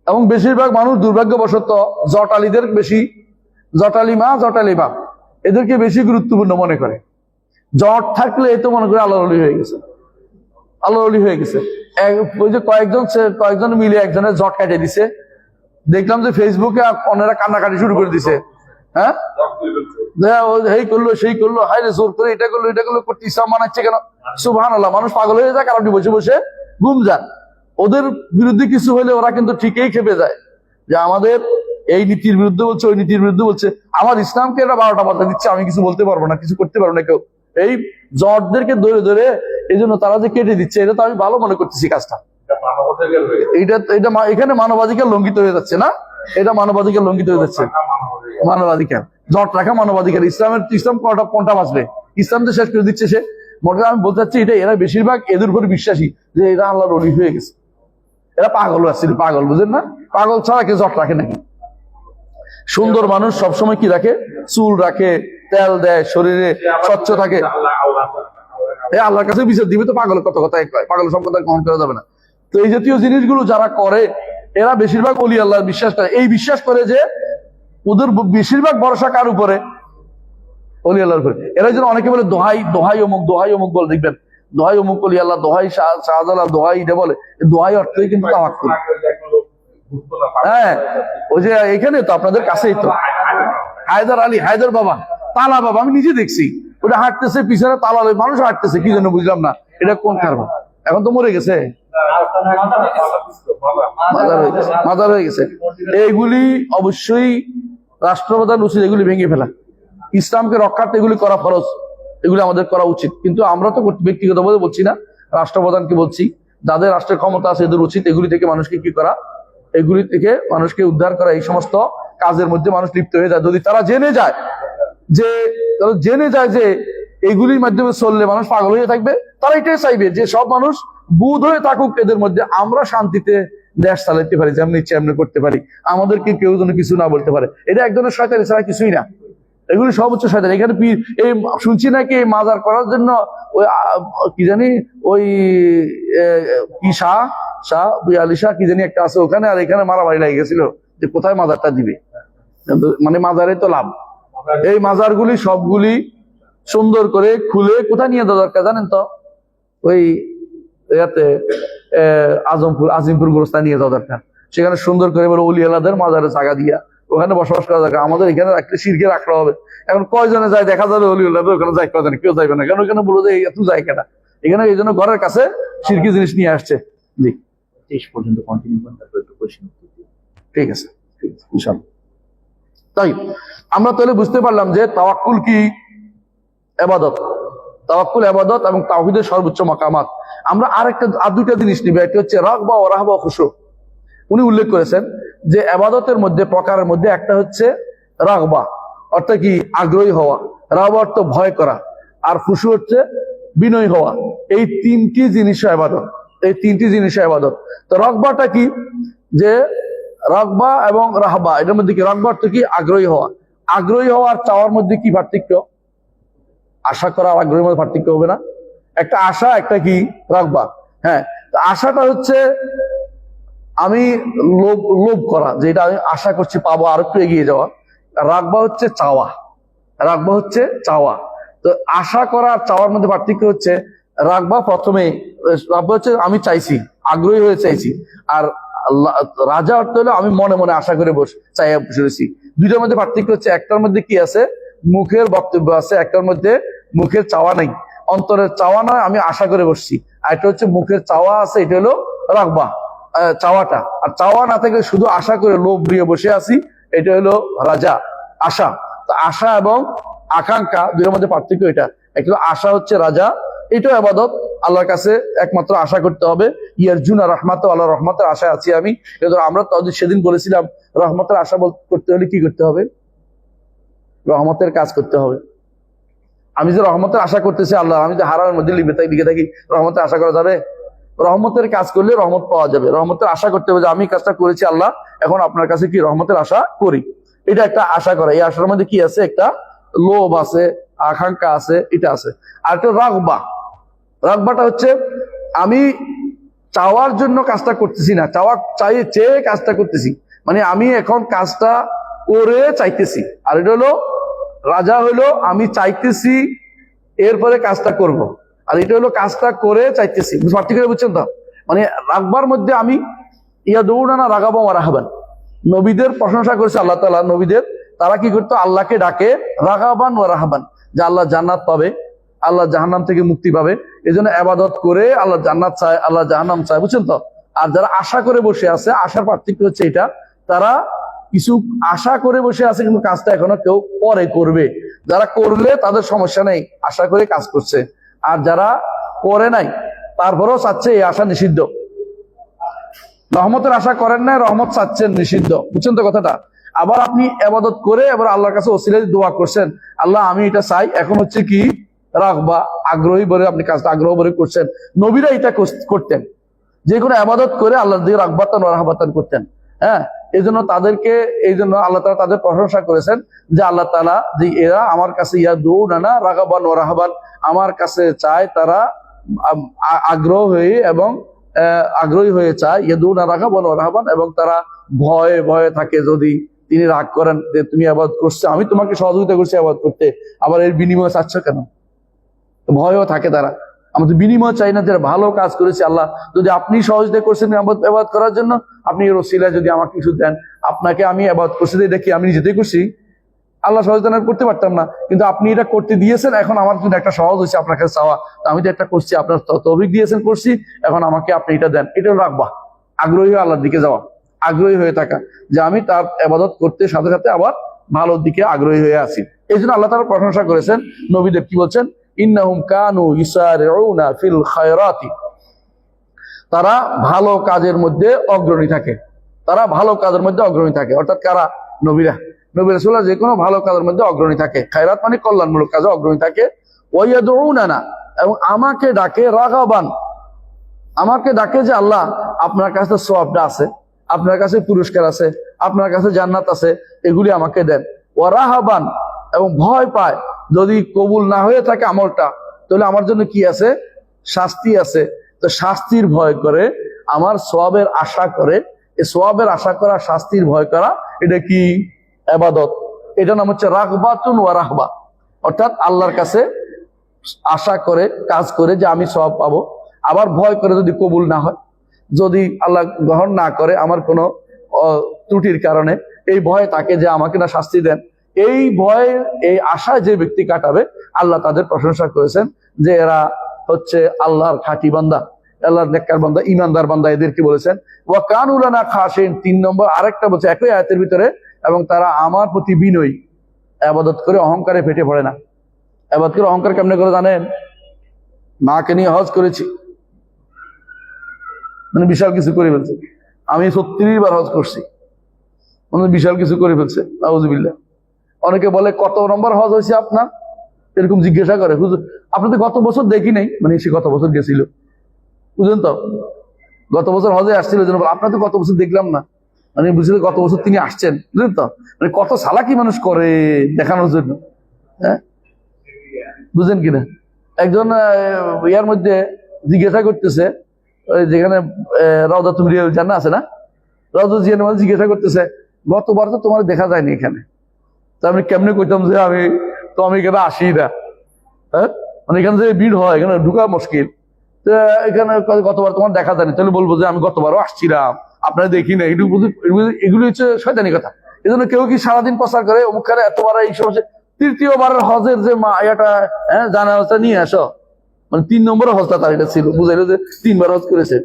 এবং বেশিরভাগ মানুষ দুর্ভাগ্যবশত জটালিদের বেশি, জটালি মা, জটালি বাপ, এদেরকে বেশি গুরুত্বপূর্ণ মনে করে। জট থাকলে এই তো মনে করে আল্লাহর ওলি হয়ে গেছে, আল্লাহর ওলি হয়ে গেছে। ওই যে কয়েকজন মিলে একজনের জট কাটিয়ে দিছে, দেখলাম যে ফেসবুকে অনেরা কান্নাকাটি শুরু করে দিছে, হ্যাঁ, এই করলো সেই করলো, হাই রে জোর করে এটা করলো করতে ইসলাম মানাচ্ছে কেন? সুবহানাল্লাহ, মানুষ পাগল হয়ে যায়, কারণ বসে বসে ঘুম যান। ওদের বিরুদ্ধে কিছু হলে ওরা কিন্তু ঠিকই খেপে যায় যে আমাদের এই নীতির বিরুদ্ধে বলছে, ওই নীতির বিরুদ্ধে বলছে, আমার ইসলামকে এরা 12টা বার্তা দিচ্ছে, আমি কিছু বলতে পারবো না, কিছু করতে পারবো না কেউ। এই জটদেরকে ধরে ধরে এই জন্য তারা যে কেটে দিচ্ছে, এটা তো আমি ভালো মনে করতেছি কাজটা। এটা এটা এখানে মানবাধিকার লঙ্ঘিত হয়ে যাচ্ছে না? এটা মানবাধিকার লঙ্ঘিত হয়ে যাচ্ছে। মানবাধিকার জট রাখা মানবাধিকার। ইসলাম কোনটা বাঁচবে? ইসলাম তো শেষ করে দিচ্ছে সে। মোটা আমি বলতে চাচ্ছি এটা, এরা বেশিরভাগ এদের উপর বিশ্বাসী যে এরা আল্লাহর ওলি হয়ে গেছে। এরা পাগল আছে, পাগল, বুঝেন না? পাগল ছাড়া কেউ জট রাখে নাকি? সুন্দর মানুষ সবসময় কি রাখে? চুল রাখে, তেল দেয়, শরীরে স্বচ্ছ থাকে। আল্লাহর কাছে বিচার দিবে তো পাগল কত কথা কয়, পাগল সব কথা গ্রহণ করা যাবে না। তো এই জাতীয় জিনিসগুলো যারা করে, এরা বেশিরভাগ ওলি আল্লাহর বিশ্বাস করে। এই বিশ্বাস করে যে ওদের বেশিরভাগ ভরসা কার উপরে? ওলি আল্লাহর উপরে। এরা যেন অনেকে বলে দোহাই দোহাই অমুক, দোহাই অমুক বলে, দেখবেন দোহাই অমুক ওলি আল্লাহ, দোহাই শাহজালাল, দোহাই এটা বলে। দোহাই অর্থই কিন্তু তাওয়াক্কুল। হ্যাঁ, ওই যে এখানে তো আপনাদের কাছেই তো হায়দার আলী, হায়দার বাবা, তালা বাবা, আমি নিজে দেখছি ওটা হাঁটতেছে, পিছনে তালা মানুষ হাঁটতেছে, কি জন্য বুঝলাম না। এটা কোন কারণ? এখন তো মরে গেছে, মাদার হয়ে গেছে। এইগুলি অবশ্যই রাষ্ট্রপ্রধান উচিত এগুলি ভেঙে ফেলা। ইসলামকে রক্ষার্থে এগুলি করা ফরজ, এগুলি আমাদের করা উচিত। কিন্তু আমরা তো ব্যক্তিগতভাবে বলছি না, রাষ্ট্রপ্রধানকে বলছি, যাদের রাষ্ট্রের ক্ষমতা আছে এদের উচিত এগুলি থেকে মানুষকে কি করা, এগুলি থেকে মানুষকে উদ্ধার করা। এই সমস্ত কাজের মধ্যে মানুষ লিপ্ত হয়ে যায়। যদি তারা জেনে যায় যে এগুলির মাধ্যমে চললে মানুষ পাগল হয়ে থাকবে, তারা এটাই চাইবে যে সব মানুষ বুধ হয়ে থাকুক, এদের মধ্যে আমরা শান্তিতে দেশ চালাতে পারি, যেমন ইচ্ছে এমনি করতে পারি, আমাদেরকে কেউ যেন কিছু না বলতে পারে। এটা এক ধরনের শয়তানি ছাড়া কিছুই না। এগুলি সব হচ্ছে শয়তানি। এখানে এই শুনছি নাকি মাজার করার জন্য ওই কি জানি ওই কি শাহ আলী শাহ কি জানি একটা আছে ওখানে, আর এখানে মারামারি লাগে গেছিল যে কোথায় মাজারটা দিবে। মানে মাজারে তো লাভ। এই মাজারগুলি সবগুলি সুন্দর করে খুলে কোথায় নিয়ে দেওয়া দরকার জানেন তো? ওই ইয়াতে আজিমপুর গোরস্থানে নিয়ে যাওয়া দরকার। সেখানে সুন্দর করে বলে অলি আল্লাহদের মাজারে জায়গা দিয়া ওখানে বসবাস করা দরকার। আমাদের এখানে রাখলে শিরকে রাখতে হবে। এখন কয়জনে যায় দেখা যাবে অলি আল্লাহ, ওখানে যাই কয়জনে, কেউ যাইবে না। কেন ওখানে বলো যে এত যায় কেনা, এখানে এই জন্য ঘরের কাছে শিরকি জিনিস নিয়ে আসছে। জি, পর্যন্ত কন্টিনিউ করেন, তারপর একটু কোশ্চেন। ঠিক আছে, ইনশাআল্লাহ। তাই আমরা তাহলে বুঝতে পারলাম যে তাওয়াক্কুল কি? ইবাদত। তাওয়াক্কুল ইবাদত এবং তাওহীদের সর্বোচ্চ মাকামাত। আমরা আর দুইটা জিনিস নিব, একটা হচ্ছে রাগবা ও রাহবা ও খুশু। উনি উল্লেখ করেছেন যে ইবাদতের মধ্যে প্রকারের মধ্যে একটা হচ্ছে রাগবা, অর্থাৎ কি? আগ্রহী হওয়া। রাহবা অর্থ ভয় করা। আর খুশু হচ্ছে বিনয় হওয়া। এই তিনটি জিনিস ইবাদত। এই তিনটি জিনিস ইবাদত। তো রাগবাটা কি? যে রাগবা এবং রাহবা, এটার মধ্যে কি? রাগবা অর্থ কি? আগ্রহী হওয়া। আগ্রহী হওয়া আর চাওয়ার মধ্যে কি পার্থক্য? আশা করা আর আগ্রহের মধ্যে পার্থক্য হবে না? একটা আশা, একটা কি? রাগবা। হ্যাঁ, আশাটা হচ্ছে আমি লোভ করা, যে এটা আমি আশা করছি পাবো, আর একটু এগিয়ে যাওয়া। রাগবা হচ্ছে চাওয়া। রাগবা হচ্ছে চাওয়া। তো আশা করা আর চাওয়ার মধ্যে পার্থক্য হচ্ছে রাগবা প্রথমে, রাগবা হচ্ছে আমি চাইছি, আগ্রহী হয়ে চাইছি। আর রাজা অর্থ হলো আমি মনে মনে আশা করে চাইয়া বসেছি। দুইটার মধ্যে পার্থক্য হচ্ছে একটার মধ্যে কি আছে? মুখের বক্তব্য আছে, একটার মধ্যে মুখের চাওয়া নেই, অন্তরের চাওয়া নয়, আমি আশা করে বসছি। আর এটা হচ্ছে মুখের চাওয়া আছে, এটা হলো রাগবা, চাওয়াটা। আর চাওয়া না থেকে শুধু আশা করে লোভ দিয়ে বসে আছি, এটা হলো রাজা, আশা। তো আশা এবং আকাঙ্ক্ষা দুইটার মধ্যে পার্থক্য এটা। একটা আশা হচ্ছে রাজা, এটাও ইবাদত। আল্লাহর কাছে একমাত্র আশা করতে হবে। ইয়ারজুনা রাহমাত, আল্লাহর রহমতের আশায় আছি আমি। আমরা সেদিন বলেছিলাম রহমতের আশা করতে হলে কি করতে হবে? রহমতের কাজ করতে হবে। আমি যে রহমতের আশা করতেছি আল্লাহ, আমি যে হারামের মধ্যে লিখে থাকি, রহমতের আশা করা যাবে? রহমতের কাজ করলে রহমত পাওয়া যাবে। রহমতের আশা করতে হবে যে আমি কাজটা করেছি আল্লাহ, এখন আপনার কাছে কি রহমতের আশা করি। এটা একটা আশা করা। এই আশার মধ্যে কি আছে? একটা লোভ আছে, আকাঙ্ক্ষা আছে, এটা আছে। আর একটা রাগবা। রাগবাটা হচ্ছে আমি চাওয়ার জন্য কাজটা করতেছি না, চেয়ে কাজটা করতেছি, মানে আমি এখন কাজটা করে চাইতেছি। আর এটা হলো রাজা, হলো আমি চাইতেছি এরপরে কাজটা করব। আর এটা হলো কাজটা করে চাইতেছি। পার্থক্য বুঝছেন তো? মানে রাগবার মধ্যে আমি ইয়াদউনা রাগাবা ওয়া রাহাবান, নবীদের প্রশংসা করেছে আল্লাহ তাআলা, নবীদের তারা কি করতো? আল্লাহকে ডাকে রাগাবান ও রাহাবান, যে আল্লাহ জান্নাত পাবে, আল্লাহ জাহান্নাম থেকে মুক্তি পাবে, এই জন্য আবাদত করে আল্লাহ জান্নাত চায়, আল্লাহ জাহান্নাম চায়, বুঝছেন তো? আর যারা আশা করে বসে আছে, আশার পার্থক্য হচ্ছে এটা, তারা কিছু আশা করে বসে আছে কিন্তু কাজটা এখনো কেউ পরে করবে। যারা করলে তাদের সমস্যা নেই, আশা করে কাজ করছে। আর যারা করে নাই তারপরেও চাচ্ছে, এই আশা নিষিদ্ধ। রহমতের আশা করেন না, রহমত চাচ্ছেন, নিষিদ্ধ। বুঝছেন তো কথাটা? আবার আপনি ইবাদত করে এবার আল্লাহর কাছে ওসিলা দিয়ে দোয়া করছেন, আল্লাহ আমি এটা চাই, এখন হচ্ছে কি রাগবা, আগ্রহী বলে আপনি কাজটা আগ্রহ বলে করছেন। নবীরা এটা করতেন, যে কোনো ইবাদত করে আল্লাহর দিকে রাগবাতান ও রাহাবাতান করতেন। হ্যাঁ, এই জন্য তাদেরকে, এই জন্য আল্লাহ তাআলা তাদের প্রশংসা করেছেন যে আল্লাহ তাআলা যে এরা আমার কাছে ইয়াদউনা রাগাবান ও রাহাবান, আমার কাছে চায়, তারা আগ্রহ হয়ে এবং আগ্রহী হয়ে চায়, ইয়াদউনা রাগাবান ও রাহাবান, এবং তারা ভয়ে ভয়ে থাকে যদি তিনি রাগ করেন যে তুমি ইবাদত করছো, আমি তোমাকে সহযোগিতা করছি ইবাদত করতে, আবার এর বিনিময়ে চাচ্ছ কেন? ভয়ও থাকে তারা। আমরা তো বিনিময় চাই না, যারা ভালো কাজ করেছে, আল্লাহ যদি আপনি সহযোগিতা করছেন ইবাদত করার জন্য, আপনি এর ওসিলায় যদি আমাকে কিছু দেন, আপনাকে আমি ইবাদত করছি, এটা কি আমি নিজেতেই করছি? আল্লাহ সহযোগিতা করতে পারতাম না, কিন্তু আপনি এটা করতে দিয়েছেন, এখন আমার কিন্তু একটা সহজ হয়েছে আপনার কাছে চাওয়া, আমি তো একটা করছি, আপনার তৌফিক দিয়েছেন করছি, এখন আমাকে আপনি এটা দেন। এটা রাখবা, আগ্রহী হয়ে আল্লাহর দিকে যাওয়া, আগ্রহী হয়ে থাকা, যে আমি তার ইবাদত করতে সাথে সাথে আবার ভালোর দিকে আগ্রহী হয়ে আছি। এই জন্য আল্লাহ তাআলা প্রশংসা করেছেন নবীদের, কি বলছেন? ইন্নাহুম কানু ইউসারিউনা ফিল খায়রাতি, তারা ভালো কাজের মধ্যে অগ্রণী থাকে, তারা ভালো কাজের মধ্যে অগ্রণী থাকে। অর্থাৎ কারা? নবীরা, নবী রাসূলরা যে কোনো ভালো কাজের মধ্যে অগ্রণী থাকে, খায়রাত মানে কল্যাণমূলক কাজে অগ্রণী থাকে। ওয়ায়াদউনা, এবং আমাকে ডাকে রাগাবান, আমাকে ডাকে যে আল্লাহ আপনার কাছে সওয়াবটা আছে, আপনার কাছে পুরস্কার আছে, আপনার কাছে জান্নাত আছে, এগুলি আমাকে দেন। ওয়া রাহাবান, এবং ভয় পায় যদি কবুল না হয়ে থাকে আমলটা, তাহলে আমার জন্য কি আছে? শাস্তি আছে। তো শাস্তির ভয় করে, আমার সওয়াবের আশা করে, এই সওয়াবের আশা করা, শাস্তির ভয় করা, এটা কি? ইবাদত। এটা নাম হচ্ছে রাগবাতুন ওয়া রাহবা, অর্থাৎ আল্লাহর কাছে আশা করে কাজ করে যে আমি সওয়াব পাবো, আবার ভয় করে যদি কবুল না হয়, যদি আল্লাহ গ্রহণ না করে আমার কোনো ত্রুটির কারণে, এই ভয় তাকে যে আমাকে না শাস্তি দেন, এই ভয়, এই আশায় যে ব্যক্তি কাটাবে, আল্লাহ তাদের প্রশংসা করেছেন যে এরা হচ্ছে আল্লাহর খাঁটি বান্দা, আল্লাহর নেককার বান্দা, ইমানদার বান্দা, এদেরকে বলেছেন। ওয়া কানু লানা খাশিন, 3 নম্বর আরেকটা বলছে একই আয়াতের ভিতরে, এবং তারা আমার প্রতি বিনয়ী। ইবাদত করে অহংকারে ফেটে পড়ে না। ইবাদত করে অহংকার কেমনে করে জানেন? মাকে নিয়ে হজ করেছি, মানে বিশাল কিছু করে ফেলছে, আমি 36 বার হজ করছি, মানে বিশাল কিছু করে ফেলছে, নাউযুবিল্লাহ। অনেকে বলে কত নম্বর হজ হয়েছে আপনার, এরকম জিজ্ঞাসা করে। হুজুর আপনি তো গত বছর দেখি নাই, মানে সে গত বছর গেছিল, বুঝলেন তো, গত বছর হজে আসছিল, আপনার তো গত বছর দেখলাম না, মানে বুঝলেন গত বছর তিনি আসছেন, বুঝলেন তো, মানে কত চালাকি মানুষ করে দেখানোর জন্য। হ্যাঁ, বুঝলেন কিনা? একজন ইয়ার মধ্যে জিজ্ঞাসা করতেছে, যেখানে রাউদাতুল রিয়াল জান্নাহ আছে না, রাউদাতুল জিয়ানের মধ্যে জিজ্ঞাসা করতেছে, গতবার তো তোমার দেখা যায়নি এখানে, তা আমি কেমনে কইতাম যে আমি এখানে আসি না? হ্যাঁ, মানে এখানে যে ভিড় হয়, এখানে ঢুকা মুশকিল, এখানে গতবার তোমার দেখা যায়নি, তাহলে বলবো যে আমি গতবারও আসছিলাম, আপনারা দেখি না। এগুলি হচ্ছে শয়তানি কথা। এই জন্য কেউ কি সারাদিন প্রচার করে অমুকখানে এতবার এই সমস্যা, 3য় হজের যে এটা জানাজা নিয়ে আসো, মানে 3 নম্বরের হজটা তার এটা ছিল, বুঝাইলো যে 3 বার হজ করেছে।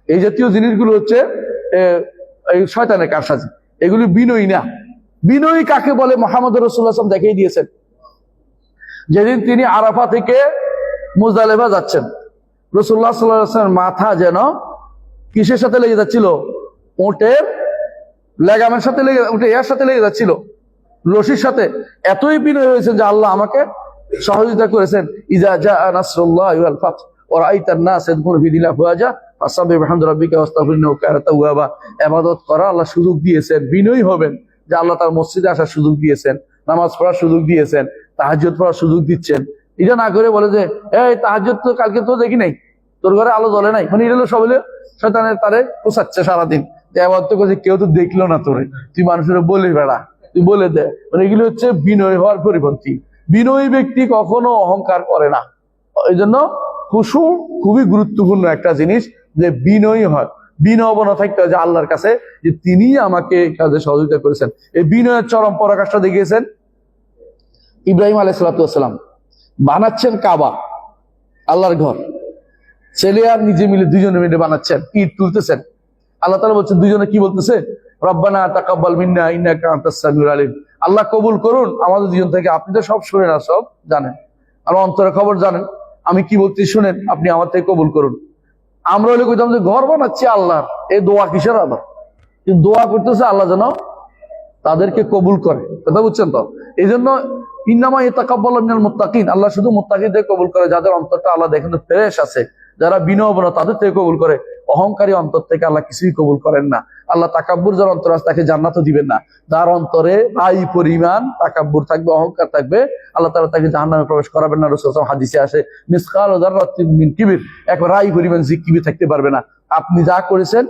এই জাতীয় জিনিসগুলো হচ্ছে এই শয়তানের কারসাজি, এগুলি বিনয়ী না। বিনয়ী কাকে বলে? মুহাম্মদ রাসূলুল্লাহ সাল্লাল্লাহু আলাইহি ওয়াসাল্লাম দেখিয়ে দিয়েছেন। যেদিন তিনি আরাফা থেকে মুজদালিফা যাচ্ছেন, রাসূলুল্লাহ সাল্লাল্লাহু আলাইহি ওয়াসাল্লামের মাথা যেন কিসের সাথে লেগে যাচ্ছিল? উটের লেগামের সাথে লেগে, এর সাথে লেগে যাচ্ছিল, রশির সাথে। এতই বিনয় হয়েছেন যে আল্লাহ আমাকে সহযোগিতা করেছেন। ইজা জাআ নাসরুল্লাহি ওয়াল ফাত ওয়া রাআইতান নাস ইয়াদখুলুনা ফি দীনিল্লাহি আফওয়াজা ফাসাব্বিহ বিহামদি রাব্বিকা ওয়াস্তাগফিরহু ইন্নাহু কানা তাওয়াবা। ইবাদত করা আল্লাহ সুযোগ দিয়েছেন, বিনয়ী হবেন, যে আল্লাহ তার মসজিদে আসার সুযোগ দিয়েছেন, নামাজ পড়ার সুযোগ দিয়েছেন, তাহাজ্জুদ পড়ার সুযোগ দিচ্ছেন। এটা না করে বলে যে এই তাহাজ্জুদ তো কালকে তো দেখি নাই, তোর ঘরে আলো জ্বলে নাই, মানে এটা হলো সব হলো শয়তানের তারে পোষাচ্ছে সারাদিন, যে ইবাদত করছে কেউ তো দেখলো না তোরে, তুই মানুষের বলে বেড়া, তুই বলে দে, মানে এগুলো হচ্ছে বিনয় হওয়ার পরিপন্থী। বিনয়ী ব্যক্তি কখনো অহংকার করে না। এই জন্য খুশু খুবই গুরুত্বপূর্ণ একটা জিনিস, যে বিনয়ী হয়। বিনয়বনা থাকতে হয় যে আল্লাহর কাছে, যে তিনি আমাকে এই কাজে সহযোগিতা করেছেন। এই বিনয়ের চরম পরাকাষ্ঠা দেখিয়েছেন ইব্রাহিম আলাইহিসসালাম। বানাচ্ছেন কাবা, আল্লাহর ঘর, ছেলে আর নিজে মিলে দুজনে মিলে বানাচ্ছেন, ইট তুলতেছেন। আল্লাহ তাআলা বলছেন, দুজনে কি বলতেছে? রব্বানা তাকাব্বাল মিন্না ইন্নাকা আনতাস সামিউল আলিম। আল্লাহ কবুল করুন আমাদের দুজন থেকে, আপনি তো সব শুনেন আর সব জানেন, আমার অন্তরের খবর জানেন, আমি কি বলতে শুনেন, আপনি আমার থেকে কবুল করুন। আমরা হলে কইতাম যে ঘর বানাচ্ছি আল্লাহর, এই দোয়া কিসের আবার? কিন্তু দোয়া করতেছে আল্লাহ যেন তাদেরকে কবুল করে, কথা বুঝছেন তো? এই জন্য ইন্নামা ইয়াতাকাব্বালু মিনাল মুত্তাকিন, আল্লাহ শুধু মুত্তাকিদের কবুল করে, যাদের অন্তরটা আল্লাহ দেখেন ফ্রেশ আছে, যারা বিনয়বনা, তাদের থেকে কবুল করে। অহংকারী অন্তর থেকে আল্লাহ কিছুই কবুল করেন না। আল্লাহ তাকাব্বুর যার অন্তর আছে তাকে জান্নাতও দিবেন না। যার অন্তরে আই পরিমাণ তাকাব্বুর থাকবে, অহংকার থাকবে, আল্লাহ তাআলা তাকে জাহান্নামে প্রবেশ করাবেন না। রাসূল সাল্লাল্লাহু আলাইহি ওয়াসাল্লাম হাদিসে আসে, মিসকাল যাররাতিন মিন কিবির, এক রাই পরিমাণ কিবির থাকতে পারবে না। আপনি যা করেছেন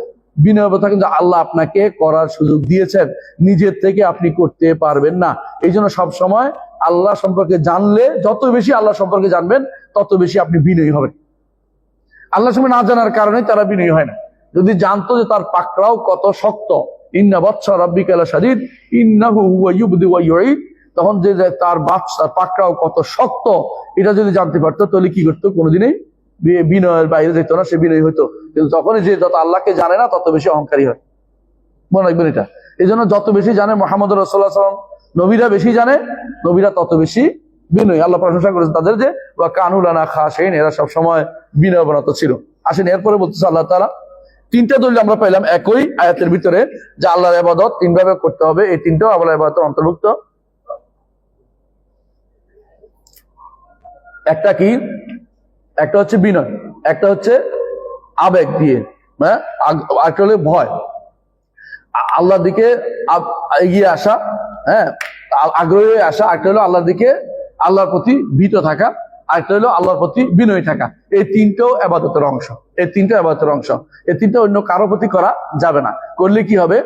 বিনয়বতা, কিন্তু আল্লাহ আপনাকে করার সুযোগ দিয়েছেন, নিজের থেকে আপনি করতে পারবেন না। এই জন্য সবসময় আল্লাহ সম্পর্কে জানলে, যত বেশি আল্লাহ সম্পর্কে জানবেন তত বেশি আপনি বিনয়ী হবেন। আল্লাহ সম্পর্কে না জানার কারণে তারা বিনয়ী হয় না। যদি জানতো যে তার পাকড়াও কত শক্ত, ইন্না বাতশা রাব্বিকা লাশাদীদ ইন্নাহু হুয়া ইউবদি ওয়া ইউঈদ, তখন যে তার পাকড়াও কত শক্ত, এটা যদি জানতে পারতো তাহলে কি করতো? কোনোদিনই বিনয়ের বাইরে যেত না, সে বিনয়ী হতো। কিন্তু তখনই যে যত আল্লাহকে জানে না তত বেশি অহংকারী হয়। মনে রাখবেন এটা। এই জন্য যত বেশি জানে মুহাম্মদ রাসূলুল্লাহ সাল্লাল্লাহু আলাইহি ওয়াসাল্লাম, নবীরা বেশি জানে, নবীরা তত বেশি বিনয়ী। আল্লাহ প্রশংসা করেছেন তাদের যে ওয়া কানু লানা খাশিঈন, এরা সব সময় বিনয়বনত ছিল। আসেন এরপরে বলতেছে আল্লাহ তাআলা, তিনটা দলিল আমরা পাইলাম একই আয়াতের ভিতরে, যে আল্লাহর ইবাদত তিন ভাবে করতে হবে। এই তিনটাও আল্লাহর ইবাদতের অন্তর্ভুক্ত। একটা কি? একটা হচ্ছে বিনয়, একটা হচ্ছে আবেগ দিয়ে, হ্যাঁ, একটা হলো ভয়, আল্লাহর দিকে এগিয়ে আসা, হ্যাঁ, আগ্রহী হয়ে আসা। একটা হলো আল্লাহর দিকে, আল্লাহর প্রতি ভীত থাকা। আরেকটা হলো আল্লাহর প্রতি বিনয়ী থাকা। এই তিনটাও ইবাদতের অংশ। এই তিনটা ইবাদতের অংশ। এই তিনটা অন্য কারো প্রতি করা যাবে না। করলে কি হবে?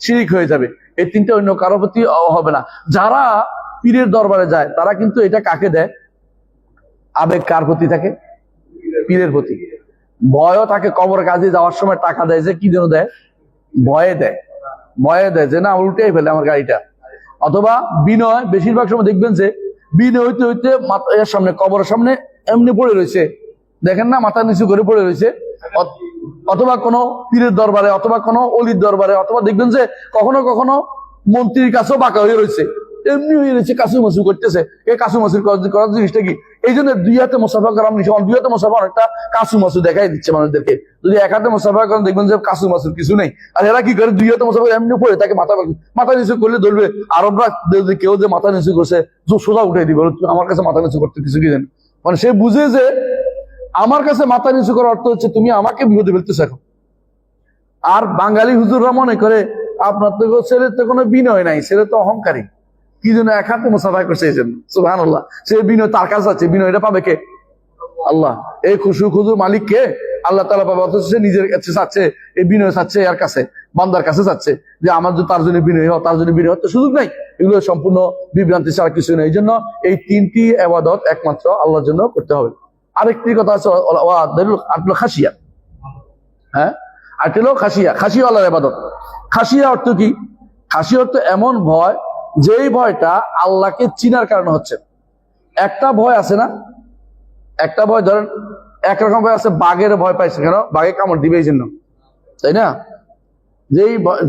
শিরিক হয়ে যাবে। এই তিনটা অন্য কারো প্রতি হবে না। যারা পীরের দরবারে যায় তারা কিন্তু এটা কাকে দেয়? আবেগ কার প্রতি থাকে? পীরের প্রতি। ভয়ও থাকে, কবর কাজে যাওয়ার সময় টাকা দেয়, যে কি জন্য দেয়? ভয়ে দেয়, ভয়ে দেয় যে না উল্টেই ফেলে আমার গাড়িটা। অথবা বিনয়, বেশিরভাগ সময় দেখবেন যে বিনয় হইতে হইতে এর সামনে, কবরের সামনে এমনি পড়ে রয়েছে, দেখেন না, মাথা নিচু করে পড়ে রয়েছে। অথবা কোনো পীরের দরবারে, অথবা কোনো অলির দরবারে, অথবা দেখবেন যে কখনো কখনো মন্ত্রীর কাছেও বাঁকা হয়ে রয়েছে, এমনি হয়ে রয়েছে, কাসু মাসু করতেছে। এই কাসু মাসুর করার জিনিসটা কি? এই জন্য দুই হাতে মুসাফা করা, দুই হাতে মুসাফা অনেকটা কাসু মাসু দেখাই দিচ্ছে মানুষদেরকে। যদি এক হাতে মুসাফা করেন দেখবেন যে কাসু মাসুর কিছু নেই। আর এরা কি করে? দুই হাতে মুসাফা এমনি পড়ে তাকে মাথা নিচু করলে ধরবে। আরবরা কেউ যে মাথা নিচু করছে সোজা উঠে দিবে, আমার কাছে মাথা নিচু করতে কিছু কি জানেন? মানে সে বুঝে যে আমার কাছে মাথা নিচু করার অর্থ হচ্ছে তুমি আমাকে বিপদে ফেলতেছো এখন। আর বাঙালি হুজুররা মনে করে আপনার তো ছেলের তো কোনো বিনয় নাই, ছেলে তো অহংকারী, কি জন্য এক হাতে মুসাফা করছে এই জন্য। সুবহানাল্লাহ। সে বিনয় তার কাছে আছে, বিনয়টা পাবে কে? আল্লাহ। এই খুশু মালিক কে? আল্লাহ তাআলা পাবে। অথচ সে নিজের কাছে চাচ্ছে, এই বিনয় চাচ্ছে এর কাছে, বান্দার কাছে চাচ্ছে যে আমার যে তার জন্য বিনয় হয়, তার জন্য বিনয় হওয়ার তো সুযোগ নাই। এগুলো সম্পূর্ণ বিভ্রান্তি ছাড়া কিছু নেই। এই জন্য এই তিনটি ইবাদত একমাত্র আল্লাহর জন্য করতে হবে। আরেকটি কথা আছে খাসিয়া, হ্যাঁ, আরেকটি হলো খাসিয়া। খাসিয়া আল্লাহর ইবাদত। খাসিয়া অর্থ কি? খাসিয়া অর্থ এমন ভয়, যেই ভয়টা আল্লাহকে চিনার কারণে হচ্ছে। একটা ভয় আছে না, একটা ভয় ধরেন, একরকম ভয় আছে, বাঘের ভয় পাইছে কেন? বাঘে কামড় দিবে এই জন্য, তাই না?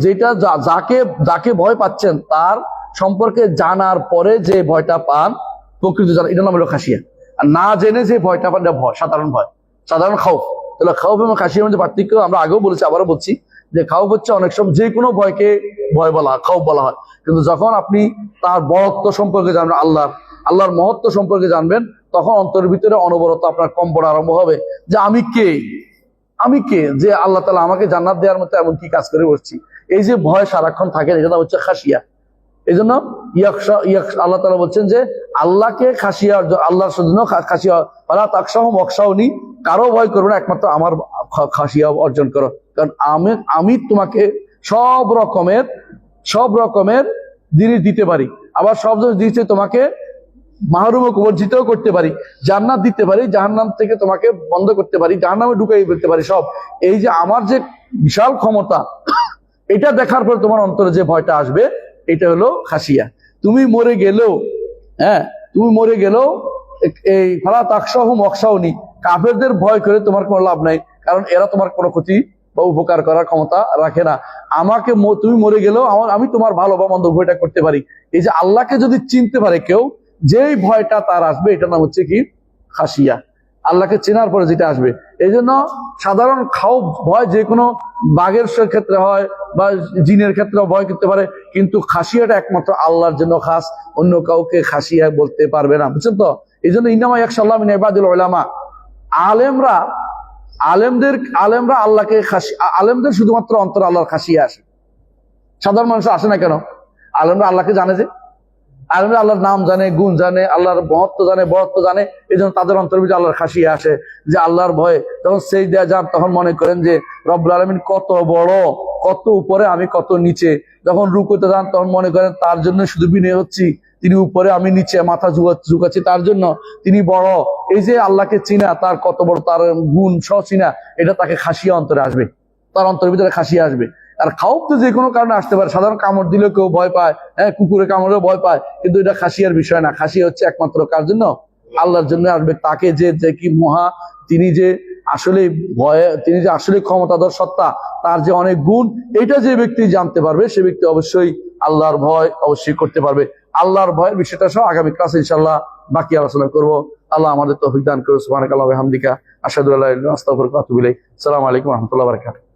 যেটা যাকে ভয় পাচ্ছেন তার সম্পর্কে জানার পরে যে ভয়টা পান, প্রকৃতি জানা, এটা নাম হলো খাসিয়া। আর না জেনে যে ভয়টা পান, ভয়, সাধারণ ভয়, সাধারণ খাউফ। তাহলে খাউফ এবং খাসিয়ার মধ্যে পার্থক্য আমরা আগেও বলেছি, আবারও বলছি, যে খাউফ হচ্ছে অনেক সময় যে কোনো ভয়কে ভয় বলা হয়, খাউফ বলা হয়। কিন্তু যখন আপনি তার বড়ত্ব সম্পর্কে জানবেন, আল্লাহর মহত্ব সম্পর্কে জানবেন, তখন অন্তরের ভিতরে অনবরত আপনার কম্পন আরম্ভ হবে যে আমি কে যে আল্লাহ তাআলা আমাকে জান্নাত দেওয়ার মতো এমন কি কাজ করে বসছি। এই যে ভয় সারাক্ষণ থাকে, এটা হচ্ছে খাসিয়া। এই জন্য আল্লাহ তাআলা বলছেন যে আল্লাহকে খাসিয়া, আল্লাহর জন্য খাসিয়া, ওয়ালা তাকশাহুম ওয়াকশাউনি, কারো ভয় করবে না, একমাত্র আমার খাসিয়া অর্জন করো। কারণ আমি তোমাকে সব রকমের জিনিস দিতে পারি, আবার সব জিনিস দিতে তোমাকে মাহরুমও বর্জিতও করতে পারি, জান্নাত দিতে পারি, জাহান্নাম থেকে তোমাকে বন্ধ করতে পারি, জাহান্নামে ঢুকাই ফেলতে পারি সব। এই যে আমার যে বিশাল ক্ষমতা, এটা দেখার পর তোমার অন্তরে যে ভয়টা আসবে, এটা হলো খাসিয়া। তুমি মরে গেলেও, হ্যাঁ তুমি মরে গেলেও এই ফালা তাকসাহু মকসাউনি, কাফেরদের ভয় করে তোমার কোনো লাভ নাই, কারণ এরা তোমার কোনো ক্ষতি বা উপকার করার ক্ষমতা রাখে না। আমাকে তুমি মরে গেলেও আমি তোমার ভালো বা মন্দ ভয়টা করতে পারি। এই যে আল্লাহকে যদি চিনতে পারে কেউ, যেই ভয়টা তার আসবে, এটার নাম হচ্ছে কি? খাসিয়া। আল্লাহকে চেনার পরে যেটা আসবে। এই জন্য সাধারণ ভয় যে কোনো বাঘের ক্ষেত্রে হয় বা জিনের ক্ষেত্রে ভয় করতে পারে, কিন্তু খাসিয়াটা একমাত্র আল্লাহর জন্য খাস, অন্য কাউকে খাসিয়া বলতে পারবে না, বুঝছেন তো? এই জন্য ইন্নামা ইয়াখশাল্লাহ মিন ইবাদিল উলামা, আলেমরা আল্লাহকে আলেমদের শুধুমাত্র অন্তর আল্লাহর খাসিয়া আসে। সাধারণ মানুষ আসে না কেন? আলেমরা আল্লাহকে জানে, যে আলেমরা আল্লাহর নাম জানে, গুণ জানে, আল্লাহর মহত্ব জানে, বড়ত্ব জানে। এই জন্য তাদের অন্তর ভিতরে আল্লাহর খাসিয়া আসে, যে আল্লাহর ভয়ে যখন সেজদা যান তখন মনে করেন যে রব্বুল আলামিন কত বড়, কত উপরে, আমি কত নিচে। যখন রুকুতে যান তখন মনে করেন তার জন্য শুধু বিনয় হচ্ছি, তিনি উপরে আমি নিচে, মাথা ঝুঁকাচ্ছি তার জন্য, তিনি বড়। এই যে আল্লাহকে চিনা, তার কত বড়, তার গুণ সহ চিনা, এটা তাকে খাসিয়া অন্তরে আসবে, তার অন্তরের ভিতরে খাসিয়া আসবে। আর খাওয়াব তো যে কোনো কারণে আসতে পারে, সাধারণ কামড় দিলেও কেউ ভয় পায়, হ্যাঁ কুকুরে কামড়েও ভয় পায়, কিন্তু এটা খাসিয়ার বিষয় না। খাসিয়া হচ্ছে একমাত্র কার জন্য? আল্লাহর জন্য আসবে। তাকে যে কি মহা, তিনি যে আসলে তিনি যে আসলে ক্ষমতাধর সত্তা, তার যে অনেক গুণ, এটা যে ব্যক্তি জানতে পারবে, সে ব্যক্তি অবশ্যই আল্লাহর ভয় অবশ্যই করতে পারবে। আল্লাহর ভয়ের বিষয়টা সহ আগামী ক্লাসে ইনশাআল্লাহ বাকি আলোচনা করব। আল্লাহ আমাদের তৌফিক দান করুন। সুবহানাকাল্লাহি ওয়া বিহামদিকা, আশহাদু আল্লা ইলাহা ইল্লা আনতা, আস্তাগফিরুকা ওয়া আতুবু ইলাইক। আসসালামু আলাইকুম ওয়া রাহমাতুল্লাহি ওয়া বারাকাতুহু।